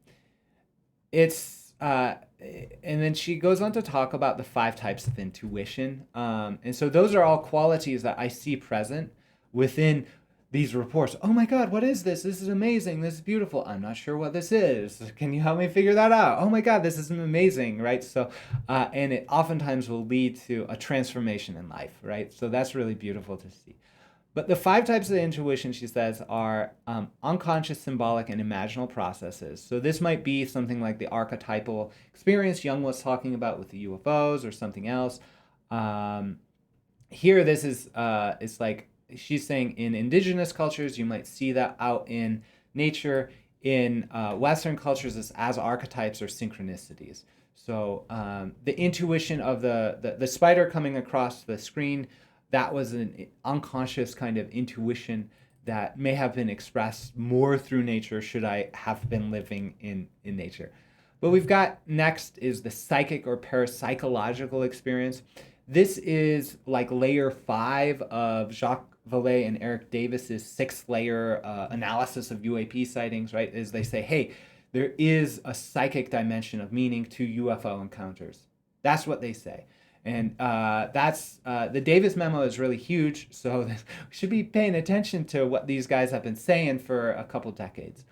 it's and then she goes on to talk about the 5 types of intuition, and so those are all qualities that I see present within these reports. Oh my God, what is this? This is amazing. This is beautiful. I'm not sure what this is. Can you help me figure that out? Oh my God, this is amazing, right? So, and it oftentimes will lead to a transformation in life, right? So that's really beautiful to see. But the 5 types of intuition, she says, are unconscious, symbolic, and imaginal processes. So this might be something like the archetypal experience Jung was talking about with the UFOs or something else. Here, this is it's like she's saying in indigenous cultures, you might see that out in nature. In Western cultures, it's as archetypes or synchronicities. So the intuition of the spider coming across the screen, that was an unconscious kind of intuition that may have been expressed more through nature should I have been living in nature. But we've got next is the psychic or parapsychological experience. This is like layer 5 of Jacques Vallée and Eric Davis's 6th-layer analysis of UAP sightings, right? Is they say, hey, there is a psychic dimension of meaning to UFO encounters. That's what they say. And that's the Davis memo is really huge, so we should be paying attention to what these guys have been saying for a couple decades.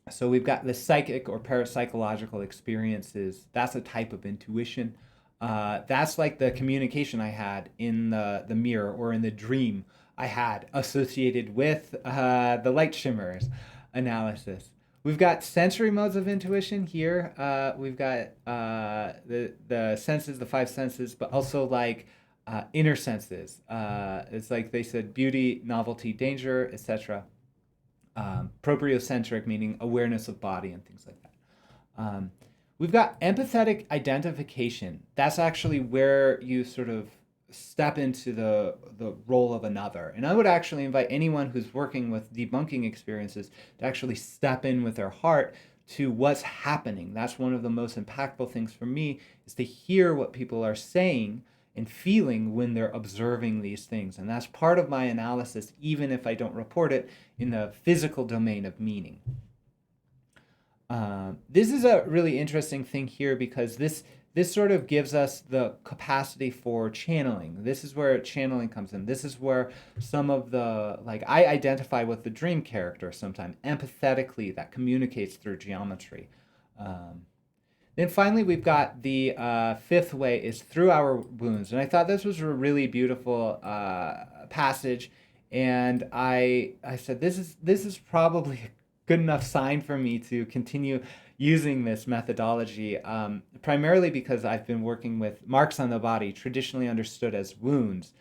So we've got the psychic or parapsychological experiences. That's a type of intuition. That's like the communication I had in the mirror or in the dream I had associated with the light shimmers analysis. We've got sensory modes of intuition here. We've got the senses, the 5 senses, but also like inner senses. It's like they said beauty, novelty, danger, etc. Propriocentric, meaning awareness of body and things like that. We've got empathetic identification. That's actually where you sort of step into the role of another. And I would actually invite anyone who's working with debunking experiences to actually step in with their heart to what's happening. That's one of the most impactful things for me, is to hear what people are saying and feeling when they're observing these things. And that's part of my analysis, even if I don't report it in the physical domain of meaning. This is a really interesting thing here because this sort of gives us the capacity for channeling. This is where channeling comes in. This is where some of the, like, I identify with the dream character sometimes, empathetically, that communicates through geometry. Then finally, we've got the 5th way is through our wounds. And I thought this was a really beautiful passage. And I said, this is probably a good enough sign for me to continue using this methodology, primarily because I've been working with marks on the body, traditionally understood as wounds.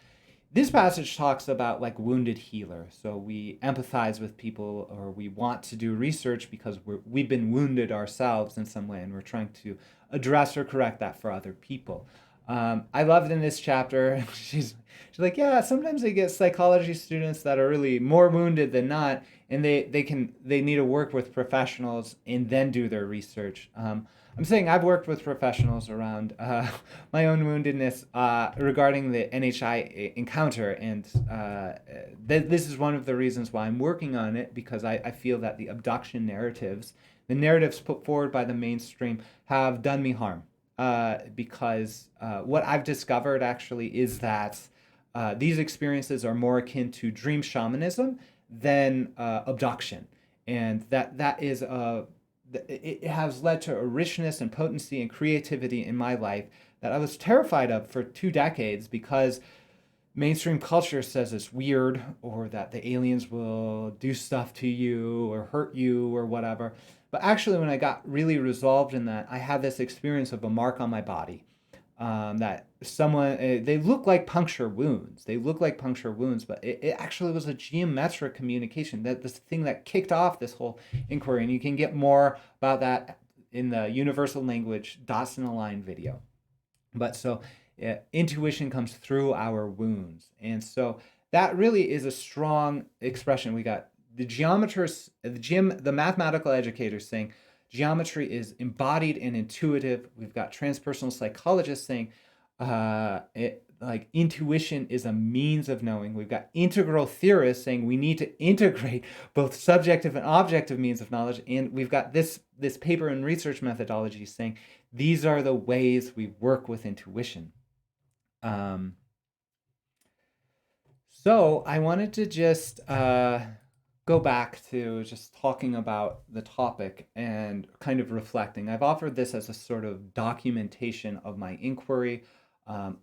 This passage talks about like wounded healer. So we empathize with people, or we want to do research because we've been wounded ourselves in some way, and we're trying to address or correct that for other people. I loved in this chapter, she's like, yeah, sometimes they get psychology students that are really more wounded than not, and they need to work with professionals and then do their research. I'm saying I've worked with professionals around my own woundedness regarding the NHI encounter, and this is one of the reasons why I'm working on it, because I feel that the abduction narratives, the narratives put forward by the mainstream, have done me harm. Because what I've discovered actually is that these experiences are more akin to dream shamanism than abduction, and that is it has led to a richness and potency and creativity in my life that I was terrified of for 2 decades, because mainstream culture says it's weird, or that the aliens will do stuff to you or hurt you or whatever. But actually, when I got really resolved in that, I had this experience of a mark on my body that someone, they look like puncture wounds. They look like puncture wounds, but it actually was a geometric communication. That this thing that kicked off this whole inquiry. And you can get more about that in the universal language dots in a line video. But so intuition comes through our wounds. And so that really is a strong expression. We got the geometers, the mathematical educators saying geometry is embodied and intuitive. We've got transpersonal psychologists saying like intuition is a means of knowing. We've got integral theorists saying we need to integrate both subjective and objective means of knowledge. And we've got this paper and research methodology saying these are the ways we work with intuition. So I wanted to just go back to just talking about the topic and kind of reflecting. I've offered this as a sort of documentation of my inquiry.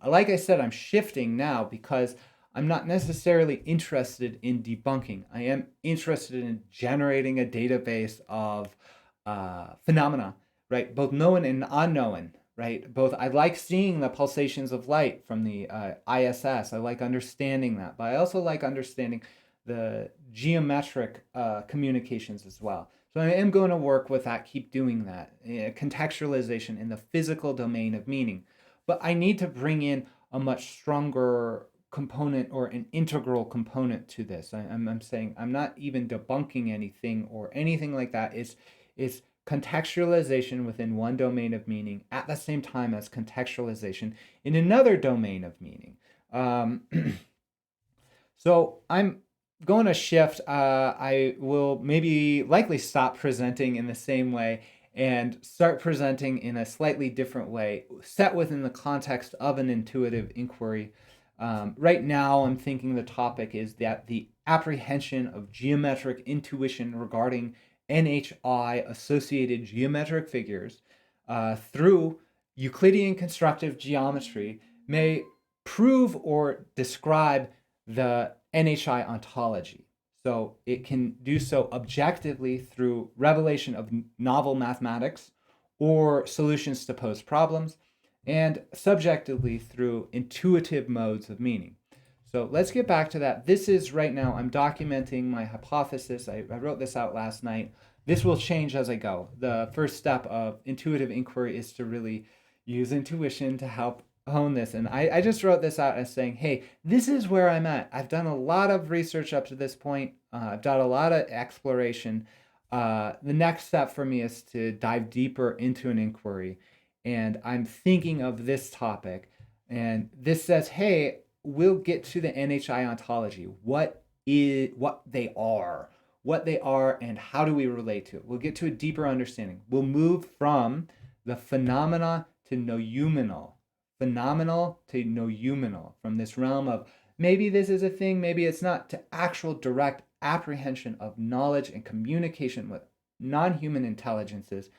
Like I said, I'm shifting now because I'm not necessarily interested in debunking. I am interested in generating a database of phenomena, right? Both known and unknown, right? Both, I like seeing the pulsations of light from the ISS. I like understanding that, but I also like understanding the geometric communications as well. So I am going to work with that, keep doing that, contextualization in the physical domain of meaning. But I need to bring in a much stronger component or an integral component to this. I'm saying I'm not even debunking anything or anything like that. It's contextualization within one domain of meaning at the same time as contextualization in another domain of meaning. So I'm going to shift. I will likely stop presenting in the same way and start presenting in a slightly different way, set within the context of an intuitive inquiry. Right now, I'm thinking the topic is that the apprehension of geometric intuition regarding NHI-associated geometric figures through Euclidean constructive geometry may prove or describe the NHI ontology. So it can do so objectively through revelation of novel mathematics or solutions to posed problems, and subjectively through intuitive modes of meaning. So let's get back to that. This is right now, I'm documenting my hypothesis. I wrote this out last night. This will change as I go. The first step of intuitive inquiry is to really use intuition to help hone this. And I just wrote this out as saying, hey, this is where I'm at. I've done a lot of research up to this point. I've done a lot of exploration. The next step for me is to dive deeper into an inquiry. And I'm thinking of this topic. And this says, hey, we'll get to the NHI ontology. What they are and how do we relate to it. We'll get to a deeper understanding. We'll move from the phenomena to noumenal. Phenomenal to noumenal, from this realm of maybe this is a thing, maybe it's not, to actual direct apprehension of knowledge and communication with non-human intelligences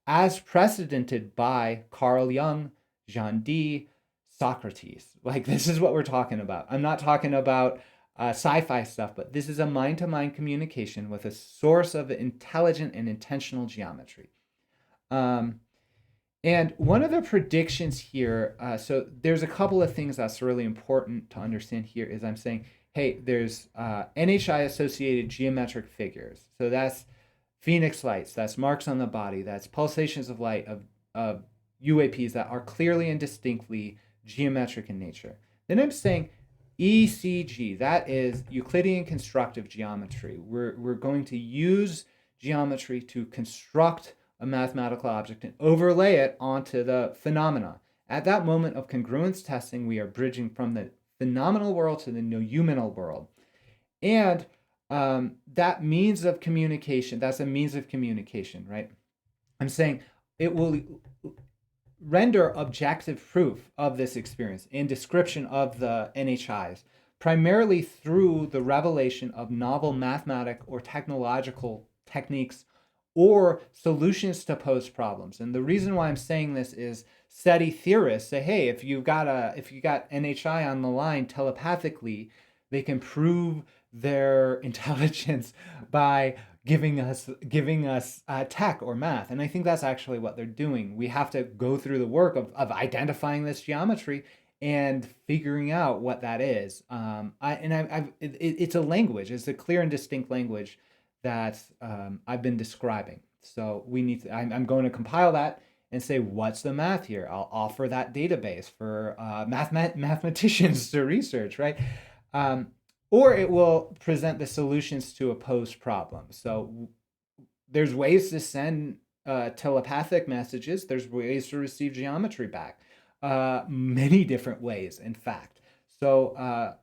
as precedented by Carl Jung, Jean Dee, Socrates. Like, this is what we're talking about. I'm not talking about sci-fi stuff, but this is a mind-to-mind communication with a source of intelligent and intentional geometry. And one of the predictions here, so there's a couple of things that's really important to understand here is I'm saying, hey, there's NHI-associated geometric figures. So that's phoenix lights, that's marks on the body, that's pulsations of light of UAPs that are clearly and distinctly geometric in nature. Then I'm saying ECG, that is Euclidean constructive geometry. We're going to use geometry to construct a mathematical object and overlay it onto the phenomena. At that moment of congruence testing, we are bridging from the phenomenal world to the noumenal world. And that means of communication, that's a means of communication, right? I'm saying it will render objective proof of this experience and description of the NHIs, primarily through the revelation of novel mathematic or technological techniques or solutions to posed problems. And the reason why I'm saying this is SETI theorists say, hey, if you got NHI on the line telepathically, they can prove their intelligence by giving us tech or math. And I think that's actually what they're doing. We have to go through the work of identifying this geometry and figuring out what that is. It's a language. It's a clear and distinct language that I've been describing. So we need to, I'm going to compile that and say, what's the math here? I'll offer that database for mathematicians to research, right? Or it will present the solutions to a posed problem. So there's ways to send telepathic messages. There's ways to receive geometry back. Many different ways, in fact. So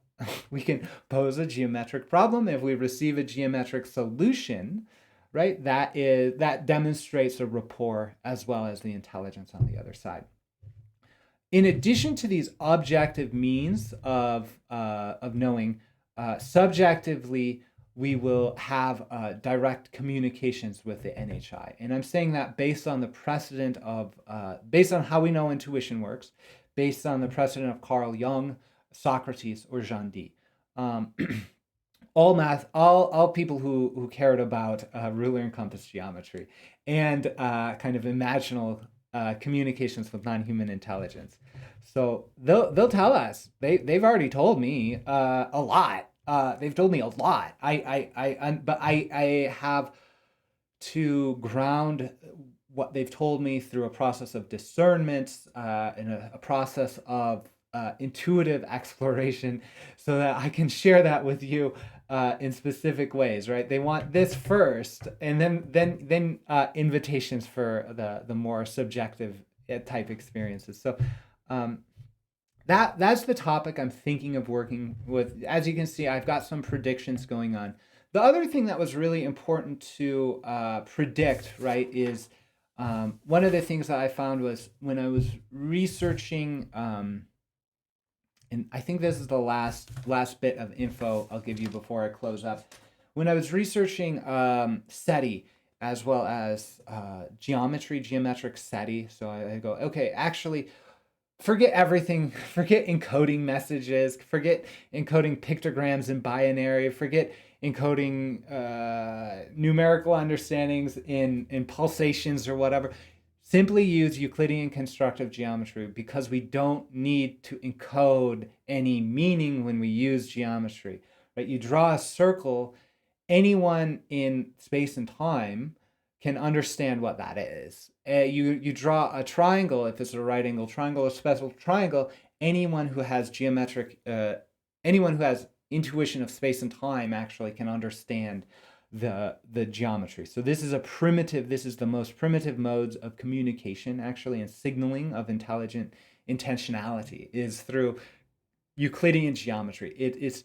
we can pose a geometric problem. If we receive a geometric solution, right, that demonstrates a rapport as well as the intelligence on the other side. In addition to these objective means of knowing, subjectively, we will have direct communications with the NHI. And I'm saying that based on the precedent of, based on how we know intuition works, based on the precedent of Carl Jung, Socrates, or Jean Dee. All people who cared about ruler and compass geometry and kind of imaginal communications with non-human intelligence. So they'll tell us. They've already told me a lot. They've told me a lot. But I have to ground what they've told me through a process of discernment and a process of intuitive exploration, so that I can share that with you in specific ways. Right? They want this first, and then invitations for the more subjective type experiences. So. That's the topic I'm thinking of working with. As you can see, I've got some predictions going on. The other thing that was really important to predict, right, is one of the things that I found was when I was researching, and I think this is the last bit of info I'll give you before I close up. When I was researching SETI as well as geometric SETI, so I go, okay, actually, forget everything. Forget encoding messages. Forget encoding pictograms in binary. Forget encoding numerical understandings in pulsations or whatever. Simply use Euclidean constructive geometry, because we don't need to encode any meaning when we use geometry. Right? You draw a circle. Anyone in space and time can understand what that is. You draw a triangle, if it's a right angle triangle, a special triangle. Anyone who has anyone who has intuition of space and time actually can understand the geometry. So this is the most primitive modes of communication, actually, and signaling of intelligent intentionality is through Euclidean geometry. It's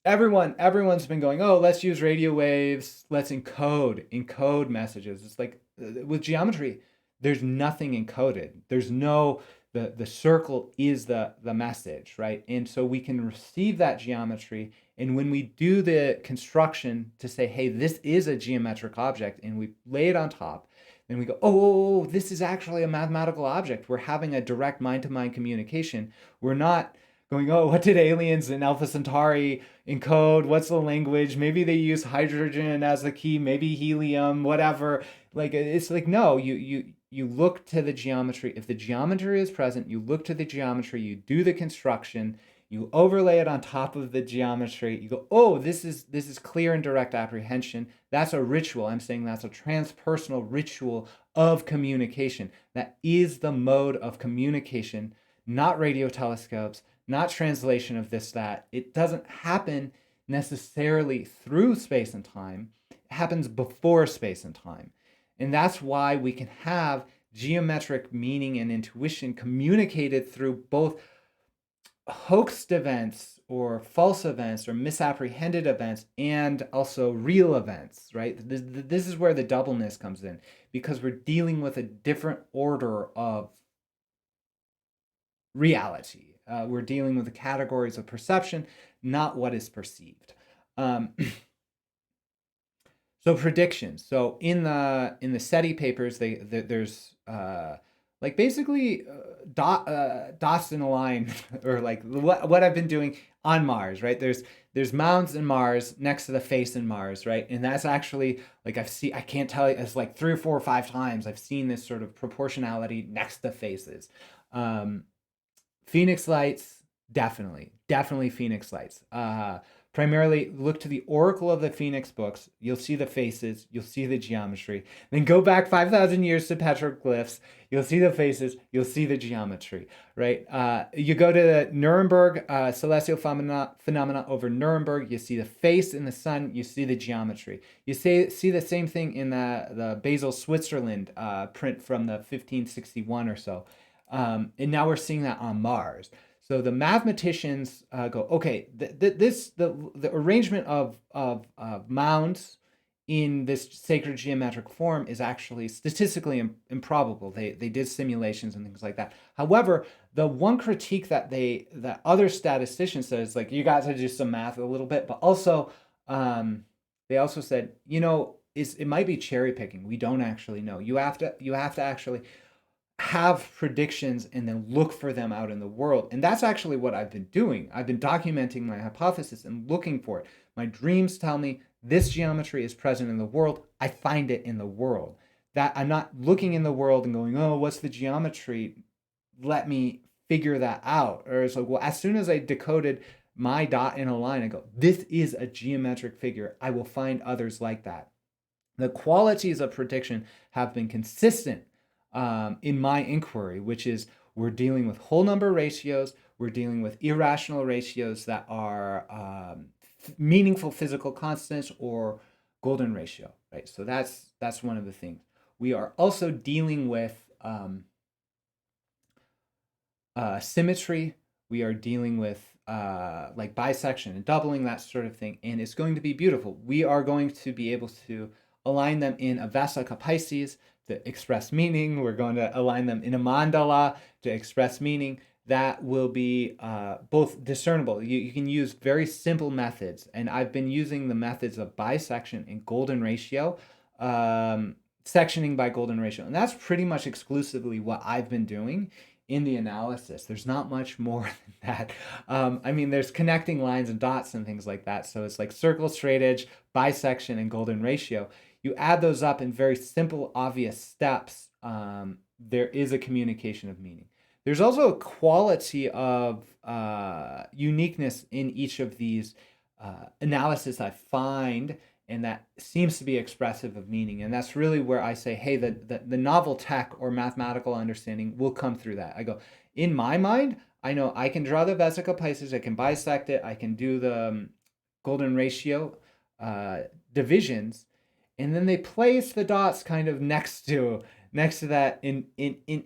everyone's been going, oh, let's use radio waves, let's encode messages. It's like with geometry, there's nothing encoded. There's no, the circle is the message, right? And so we can receive that geometry, and when we do the construction to say, hey, this is a geometric object, and we lay it on top, then we go, oh, this is actually a mathematical object. We're having a direct mind-to-mind communication. We're not going, oh, what did aliens in Alpha Centauri encode? What's the language? Maybe they use hydrogen as the key, maybe helium, whatever. Like, it's like, no, you look to the geometry. If the geometry is present, you look to the geometry, you do the construction, you overlay it on top of the geometry. You go, oh, this is clear and direct apprehension. That's a ritual. I'm saying that's a transpersonal ritual of communication. That is the mode of communication, not radio telescopes, not translation of this, that. It doesn't happen necessarily through space and time. It happens before space and time. And that's why we can have geometric meaning and intuition communicated through both hoaxed events or false events or misapprehended events and also real events, right? This is where the doubleness comes in, because we're dealing with a different order of reality. We're dealing with the categories of perception, not what is perceived. So predictions. So in the SETI papers, there's like basically dots in a line, or like what I've been doing on Mars, right? There's mounds in Mars next to the face in Mars, right? And that's actually like I can't tell you, it's like 3 or 4 or 5 times I've seen this sort of proportionality next to faces. Um, Phoenix lights, definitely Phoenix lights. Primarily look to the Oracle of the Phoenix books. You'll see the faces, you'll see the geometry. Then go back 5,000 years to petroglyphs. You'll see the faces, you'll see the geometry, right? You go to the Nuremberg celestial phenomena over Nuremberg. You see the face in the sun. You see the geometry. You see the same thing in the Basel, Switzerland print from the 1561 or so. And now we're seeing that on Mars. So the mathematicians go, okay, the arrangement of mounds in this sacred geometric form is actually statistically improbable. They did simulations and things like that. However, the one critique that other statisticians said is like, you got to do some math a little bit, but also they also said, it might be cherry picking. We don't actually know. You have to actually have predictions and then look for them out in the world. And that's actually what I've been doing. I've been documenting my hypothesis and looking for it. My dreams tell me this geometry is present in the world. I find it in the world. That I'm not looking in the world and going, oh, what's the geometry? Let me figure that out. Or it's like, well, as soon as I decoded my dot in a line, I go, this is a geometric figure. I will find others like that. The qualities of prediction have been consistent in my inquiry, which is we're dealing with whole number ratios, we're dealing with irrational ratios that are meaningful physical constants or golden ratio, right? So that's one of the things. We are also dealing with symmetry. We are dealing with like bisection and doubling, that sort of thing, and it's going to be beautiful. We are going to be able to align them in a Vesica Pisces to express meaning. We're going to align them in a mandala to express meaning. That will be both discernible. You can use very simple methods, and I've been using the methods of bisection and golden ratio, sectioning by golden ratio, and that's pretty much exclusively what I've been doing in the analysis. There's not much more than that. I mean, there's connecting lines and dots and things like that. So it's like circle, straight edge, bisection, and golden ratio. You add those up in very simple, obvious steps. There is a communication of meaning. There's also a quality of uniqueness in each of these analysis I find, and that seems to be expressive of meaning. And that's really where I say, hey, the novel tech or mathematical understanding will come through that. I go, in my mind, I know I can draw the Vesica Pisces, I can bisect it, I can do the golden ratio divisions, and then they place the dots kind of next to that in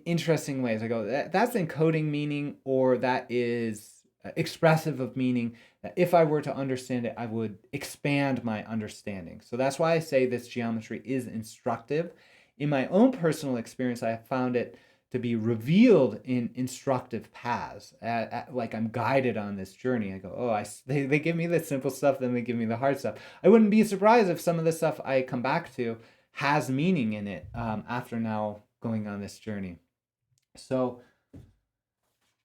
interesting ways. I go, that's encoding meaning, or that is expressive of meaning, that if I were to understand it, I would expand my understanding. So that's why I say this geometry is instructive. In my own personal experience, I have found it to be revealed in instructive paths. Like I'm guided on this journey. I go, oh, they give me the simple stuff, then they give me the hard stuff. I wouldn't be surprised if some of the stuff I come back to has meaning in it after now going on this journey. So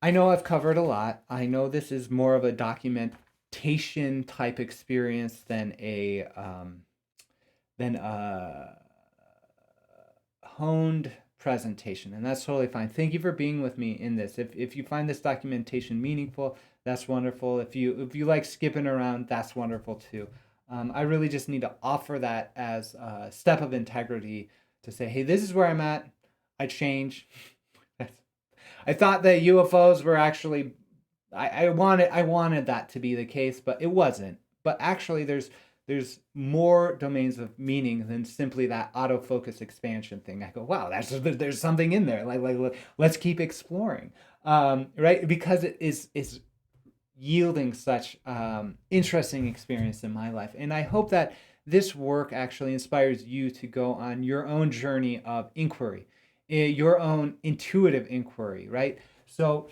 I know I've covered a lot. I know this is more of a documentation type experience than a honed presentation, and that's totally fine. Thank you for being with me in this. If you find this documentation meaningful, that's wonderful. If you like skipping around, that's wonderful too. I really just need to offer that as a step of integrity to say, hey, this is where I'm at. I change. I thought that UFOs were actually, I wanted that to be the case, but it wasn't. But actually, there's more domains of meaning than simply that autofocus expansion thing. I go, wow, there's something in there. Like let's keep exploring, right? Because it is yielding such interesting experience in my life, and I hope that this work actually inspires you to go on your own journey of inquiry, your own intuitive inquiry, right? So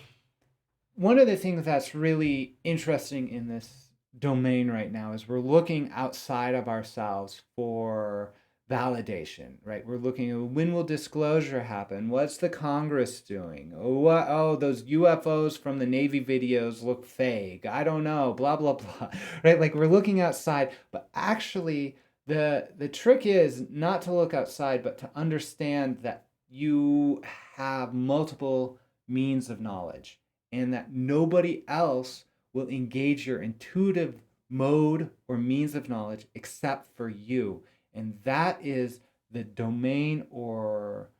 one of the things that's really interesting in this domain right now is we're looking outside of ourselves for validation, right? We're looking at when will disclosure happen? What's the Congress doing? Oh, those UFOs from the Navy videos look fake. I don't know, blah, blah, blah, right? Like we're looking outside, but actually the trick is not to look outside, but to understand that you have multiple means of knowledge and that nobody else will engage your intuitive mode or means of knowledge except for you. And that is the domain or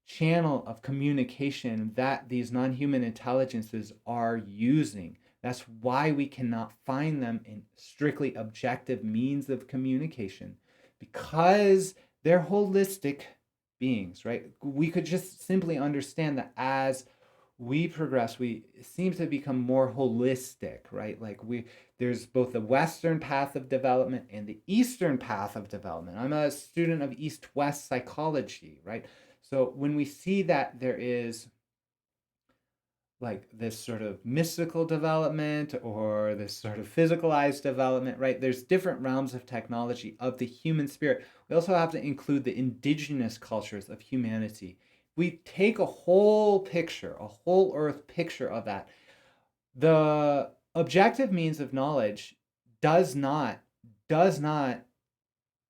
channel of communication that these non human intelligences are using. That's why we cannot find them in strictly objective means of communication because they're holistic beings, right? We could just simply understand that as we progress, we seem to become more holistic, right? Like there's both the Western path of development and the Eastern path of development. I'm a student of East-West psychology, right? So when we see that there is like this sort of mystical development or this sort of physicalized development, right? There's different realms of technology of the human spirit. We also have to include the indigenous cultures of humanity. We take a whole picture, a whole earth picture of that. The objective means of knowledge does not does not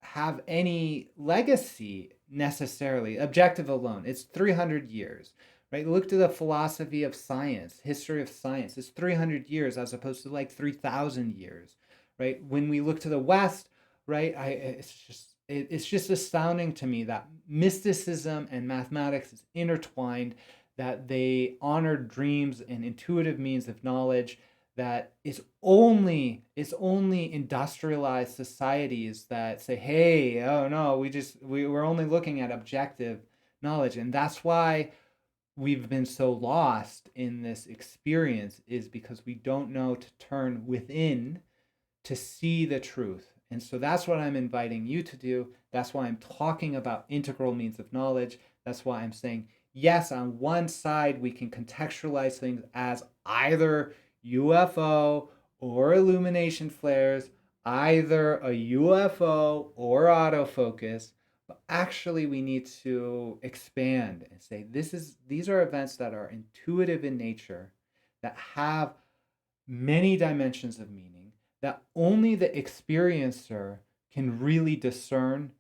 have any legacy necessarily, objective alone. It's 300 years, right? Look to the philosophy of science, history of science. It's 300 years as opposed to like 3,000 years, right? When we look to the West, right, it's just astounding to me that mysticism and mathematics is intertwined, that they honor dreams and intuitive means of knowledge, that it's only industrialized societies that say, hey, oh no, we're only looking at objective knowledge. And that's why we've been so lost in this experience, is because we don't know to turn within to see the truth. And so that's what I'm inviting you to do. That's why I'm talking about integral means of knowledge. That's why I'm saying, yes, on one side, we can contextualize things as either UFO or illumination flares, either a UFO or autofocus. But actually, we need to expand and say these are events that are intuitive in nature, that have many dimensions of meaning, that only the experiencer can really discern,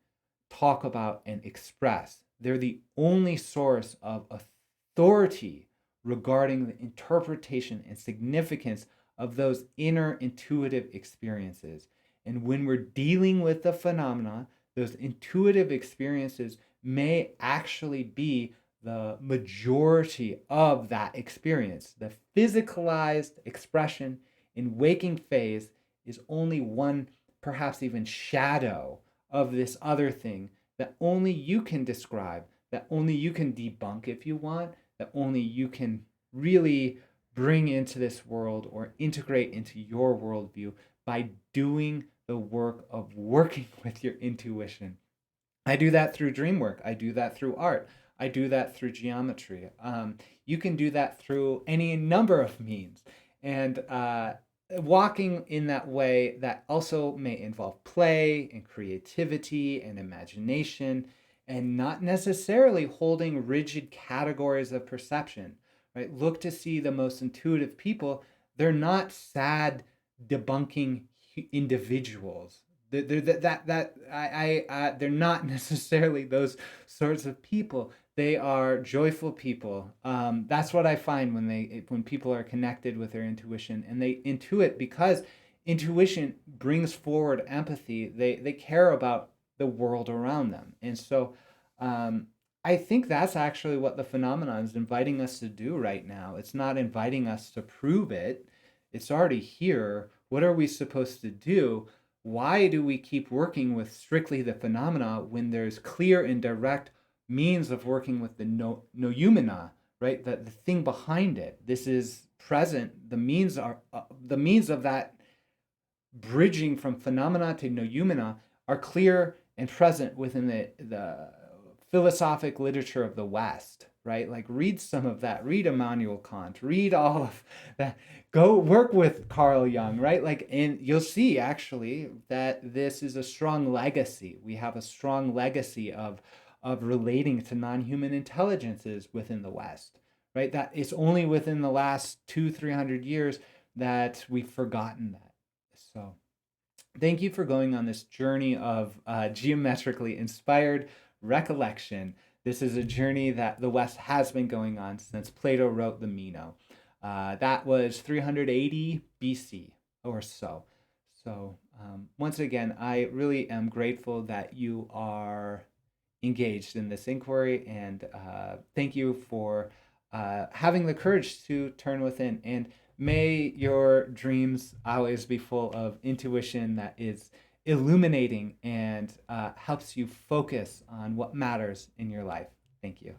talk about, and express. They're the only source of authority regarding the interpretation and significance of those inner intuitive experiences. And when we're dealing with the phenomena, those intuitive experiences may actually be the majority of that experience. The physicalized expression in waking phase is only one, perhaps even shadow of this other thing that only you can describe, that only you can debunk if you want, that only you can really bring into this world or integrate into your worldview by doing the work of working with your intuition. I do that through dream work. I do that through art. I do that through geometry. You can do that through any number of means. And walking in that way, that also may involve play and creativity and imagination, and not necessarily holding rigid categories of perception, right? Look to see the most intuitive people. They're not sad debunking individuals. They're not necessarily those sorts of people. They are joyful people. That's what I find when people are connected with their intuition and they intuit, because intuition brings forward empathy. They care about the world around them, and so I think that's actually what the phenomenon is inviting us to do right now. It's not inviting us to prove it. It's already here. What are we supposed to do? Why do we keep working with strictly the phenomena when there's clear and direct means of working with the noumena, right? The thing behind it. This is present. The means of that bridging from phenomena to noumena are clear and present within the philosophic literature of the West. right? Like read some of that, read Immanuel Kant, read all of that, go work with Carl Jung, right? Like, and you'll see actually that this is a strong legacy. We have a strong legacy of relating to non-human intelligences within the West, right? That it's only within the last 200-300 years that we've forgotten that. So thank you for going on this journey of geometrically inspired recollection. This is a journey that the West has been going on since Plato wrote the Meno. That was 380 BC or so. So, once again, I really am grateful that you are engaged in this inquiry, and thank you for having the courage to turn within. And may your dreams always be full of intuition that is illuminating and helps you focus on what matters in your life. Thank you.